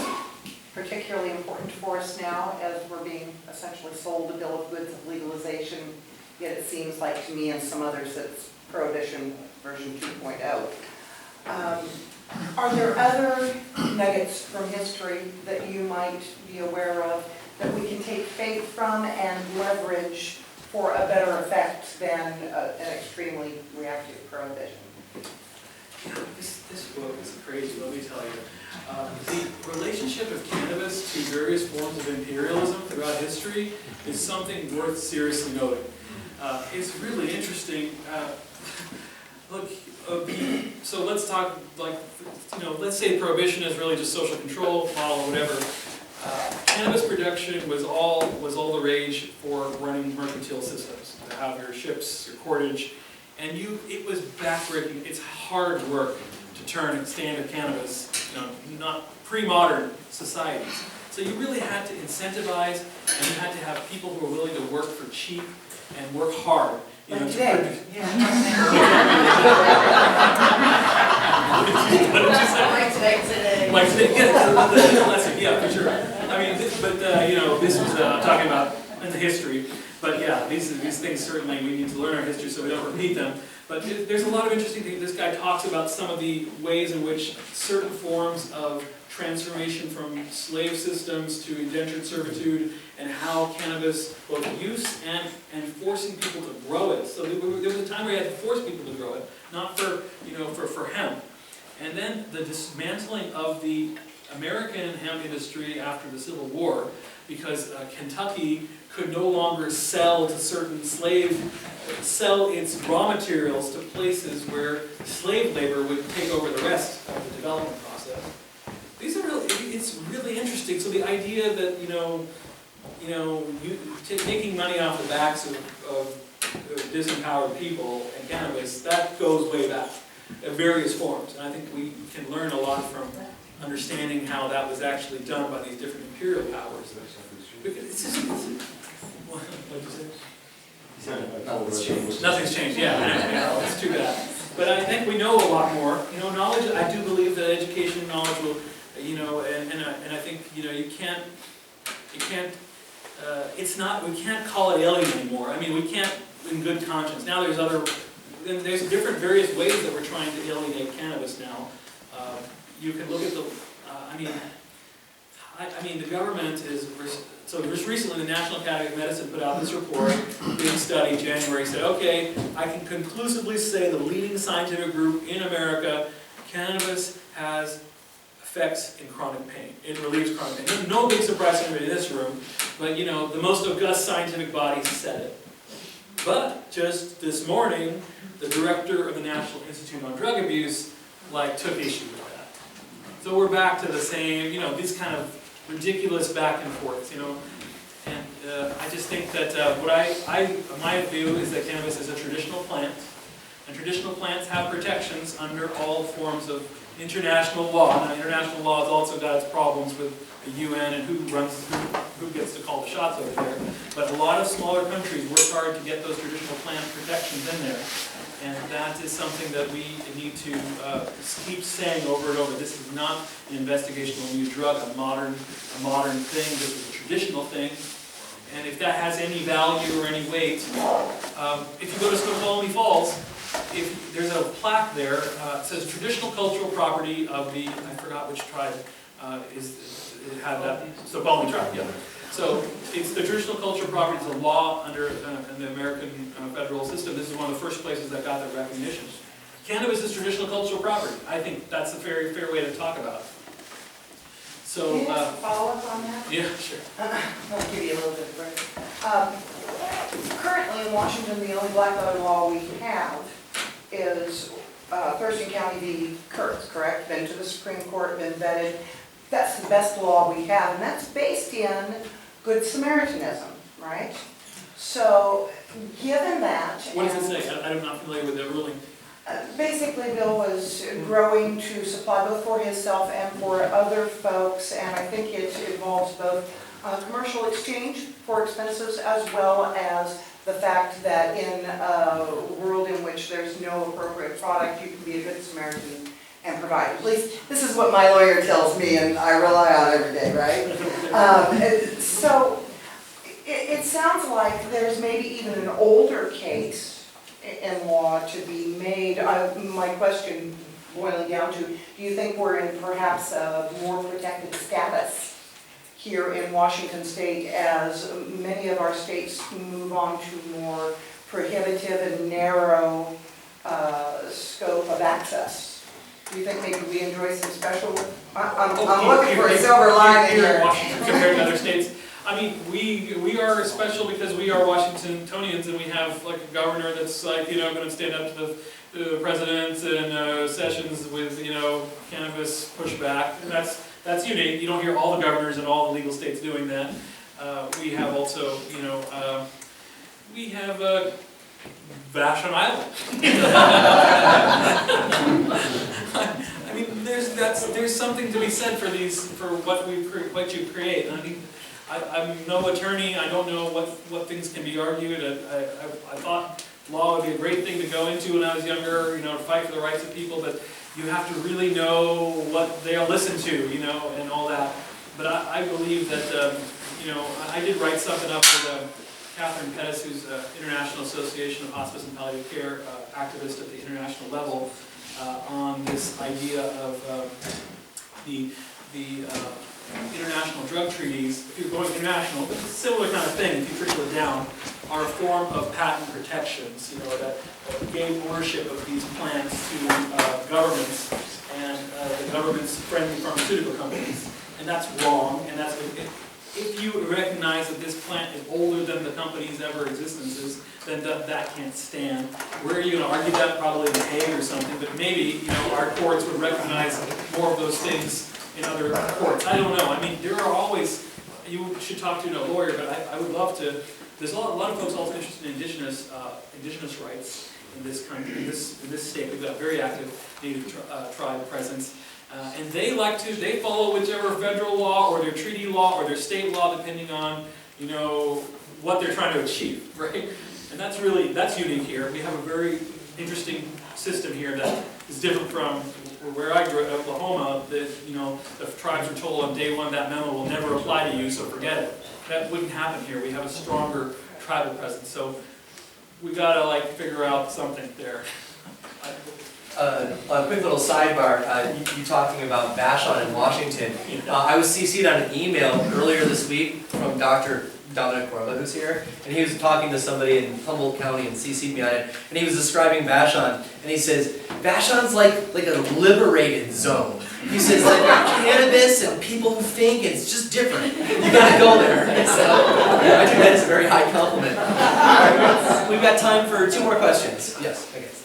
particularly important for us now as we're being essentially sold a bill of goods of legalization, yet it seems like to me and some others that it's prohibition version 2.0. Are there other nuggets from history that you might be aware of that we can take faith from and leverage for a better effect than an extremely reactive prohibition? This book is crazy, let me tell you. The relationship of cannabis to various forms of imperialism throughout history is something worth seriously noting. It's really interesting. Look, so let's talk, like, you know, let's say prohibition is really just social control model or whatever. Cannabis production was all the rage for running mercantile systems. To have your ships, your cordage, and it was backbreaking. It's hard work to turn standard cannabis, you know, not pre-modern societies. So you really had to incentivize, and you had to have people who were willing to work for cheap and work hard. You know, Like today. What did you say? Like today. Like today, yeah, for sure. I mean, you know, this was talking about in the history. But yeah, these things certainly we need to learn our history so we don't repeat them. But there's a lot of interesting things. This guy talks about some of the ways in which certain forms of transformation from slave systems to indentured servitude, and how cannabis, both use and forcing people to grow it. So there was a time where you had to force people to grow it, not for, you know, for hemp. And then the dismantling of the American hemp industry after the Civil War, because Kentucky could no longer sell its raw materials to places where slave labor would take over the rest of the development process. It's really interesting. So the idea that, taking money off the backs of disempowered people and cannabis, that goes way back in various forms. And I think we can learn a lot from understanding how that was actually done by these different imperial powers. What did you say? Nothing's changed. Yeah, I know. It's too bad. But I think we know a lot more. You know, knowledge. I do believe that education, knowledge will. You know, and I think, you know, you can't. It's not. We can't call it alien anymore. I mean, we can't in good conscience. Now there's different various ways that we're trying to alienate cannabis now. You can look at the. I mean, the government is. So just recently, the National Academy of Medicine put out this report, big study, January, said, okay, I can conclusively say the leading scientific group in America, cannabis has effects in chronic pain. It relieves chronic pain. No big surprise to anybody in this room, but you know, the most august scientific bodies said it. But just this morning, the director of the National Institute on Drug Abuse, took issue with that. So we're back to the same, you know, these kind of ridiculous back and forths, you know. And I just think that my view is that cannabis is a traditional plant, and traditional plants have protections under all forms of international law. Now, international law has also got its problems with the UN and who gets to call the shots over there. But a lot of smaller countries work hard to get those traditional plant protections in there. And that is something that we need to keep saying over and over. This is not an investigational new drug, a modern thing. This is a traditional thing. And if that has any value or any weight, if you go to Snoqualmie Falls, if there's a plaque there, it says traditional cultural property of the, I forgot which tribe it had that, it's the Botany tribe, yeah. So it's the traditional cultural property, it's a law under in the American federal system. This is one of the first places that got that recognition. Cannabis is traditional cultural property. I think that's a very fair way to talk about it. So, Can you ask a follow-up on that? yeah, sure. I'll give you a little bit of break. Currently in Washington, the only black letter law we have is Thurston County v. Kurtz, correct? Been to the Supreme Court, been vetted. That's the best law we have, and that's based in Good Samaritanism, right? So, given that... What does it say? I'm not familiar with the ruling. Basically, Bill was growing to supply both for himself and for other folks, and I think it involves both commercial exchange for expenses as well as the fact that in a world in which there's no appropriate product, you can be a good Samaritan and provide. At least this is what my lawyer tells me, and I rely on every day, right? So it sounds like there's maybe even an older case in law to be made. My question boiling down to, do you think we're in perhaps a more protected status here in Washington State as many of our states move on to more prohibitive and narrow scope of access? Do you think maybe we enjoy some special, I'm looking for a silver lining here in here. Washington compared to other states. I mean, we are special because we are Washingtonians, and we have like a governor that's like, going to stand up to the president and sessions with, cannabis pushback. And that's unique. You don't hear all the governors in all the legal states doing that. We have also, we have Vashon Island. I mean, there's something to be said for what you create. I mean, I'm no attorney. I don't know what things can be argued. I thought law would be a great thing to go into when I was younger, to fight for the rights of people, but you have to really know what they'll listen to, and all that. But I believe that, I did write something up with Catherine Pettis, who's International Association of Hospice and Palliative Care activist at the international level, on this idea of the international drug treaties. If you're going international, it's a similar kind of thing, if you trickle it down, are a form of patent protections, that gave ownership of these plants to governments and the government's friendly pharmaceutical companies. And that's wrong, and that's, if you recognize that this plant is older than the company's ever existences, then that can't stand. Where are you going to argue that? Probably in The Hague or something, but maybe, our courts would recognize more of those things in other courts. I don't know. I mean, there are always, you should talk to a lawyer, but I would love to, there's a lot of folks also interested in indigenous rights in this country, in this state. We've got very active native tribe presence. And they follow whichever federal law or their treaty law or their state law, depending on, what they're trying to achieve, right? And that's unique here. We have a very interesting system here that is different from where I grew up, Oklahoma, that, the tribes were told on day one that memo will never apply to you, so forget it. That wouldn't happen here. We have a stronger tribal presence. So we gotta figure out something there. A quick little sidebar, you talking about Vashon in Washington. I was CC'd on an email earlier this week from Dr. Aggarwal, who's here, and he was talking to somebody in Humboldt County and CC'd me on it, and he was describing Vashon, and he says, Vashon's like a liberated zone. He says, cannabis and people who think, and it's just different. You gotta go there. So, I think that's a very high compliment. We've got time for 2 more questions. Yes, I guess.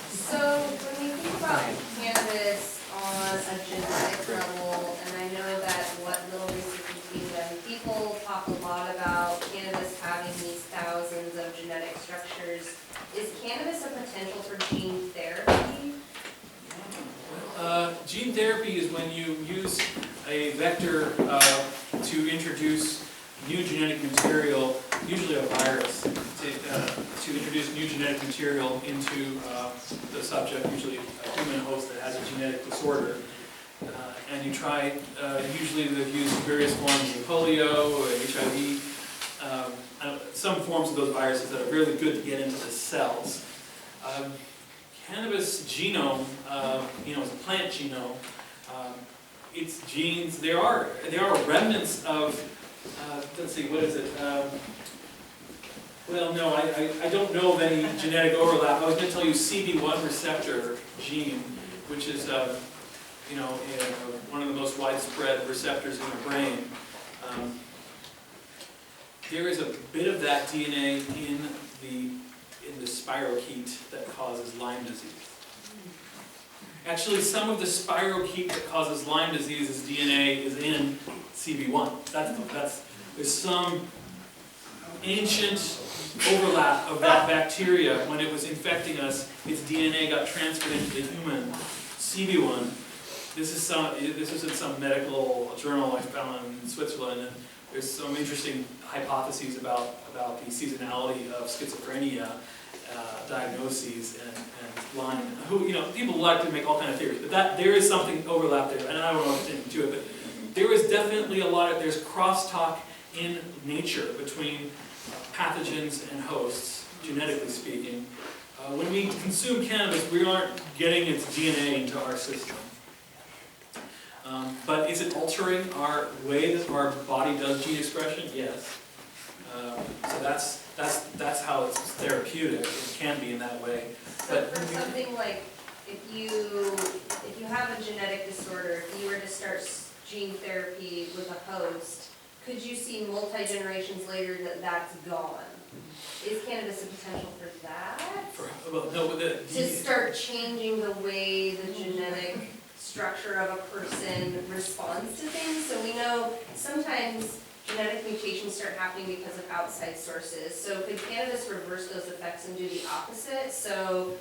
So when we think about cannabis on a genetic level, and I know that what little research has been done, people talk a lot about cannabis having these thousands of genetic structures. Is cannabis a potential for gene therapy? Gene therapy is when you use a vector to introduce new genetic material, usually a virus, to introduce new genetic material into the subject, usually a human host that has a genetic disorder. And you try, usually they've used various forms of polio, or HIV, some forms of those viruses that are really good to get into the cells. cannabis genome, is a plant genome. Its genes, they are remnants of, let's see, what is it? Well, no, I don't know of any genetic overlap. I was going to tell you CB1 receptor gene, which is, one of the most widespread receptors in the brain. There is a bit of that DNA in the spirochete that causes Lyme disease. Actually, some of the spirochete that causes Lyme disease's DNA is in CB1. There's some ancient overlap of that bacteria. When it was infecting us, its DNA got transferred into the human CB1. This is in some medical journal I found in Switzerland, and there's some interesting hypotheses about the seasonality of schizophrenia diagnoses and Lyme. People like to make all kinds of theories, but there is something overlap there, and I don't know if it's into it, but there is definitely there's crosstalk in nature between pathogens and hosts, genetically speaking. When we consume cannabis, we aren't getting its DNA into our system. But is it altering our way that our body does gene expression? Yes. So that's how it's therapeutic. It can be in that way. So for something like, if you have a genetic disorder, if you were to start gene therapy with a host, could you see multi-generations later that's gone? Is cannabis a potential for that? To start changing the way the genetic structure of a person responds to things. So we know sometimes genetic mutations start happening because of outside sources. So could cannabis reverse those effects and do the opposite? So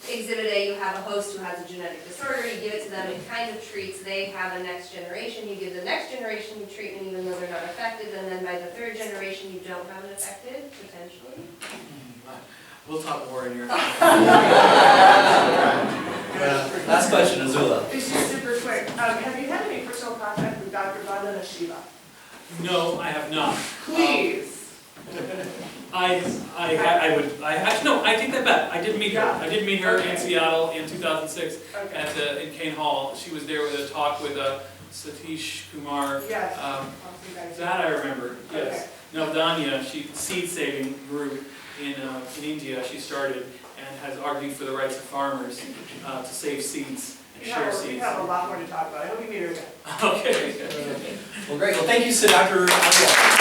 Exhibit A, you have a host who has a genetic disorder, you give it to them, it kind of treats, they have a next generation, you give the next generation treatment even though they're not affected, and then by the third generation you don't have it affected, potentially? We'll talk more in here. Last question, Azula. This is super quick. Have you had any personal contact with Dr. Vandana Shiva? No, I have not. Please. I take that back. I did meet her. I did meet her in Seattle in 2006 in Kane Hall. She was there with a talk with Satish Kumar. Yes. That I remember. Yes. Navdanya, seed saving group in India. She started and has argued for the rights of farmers to save seeds and share seeds. We have a lot more to talk about. I hope you meet her again. Okay. Well, great. Well, thank you, Dr. Aggarwal.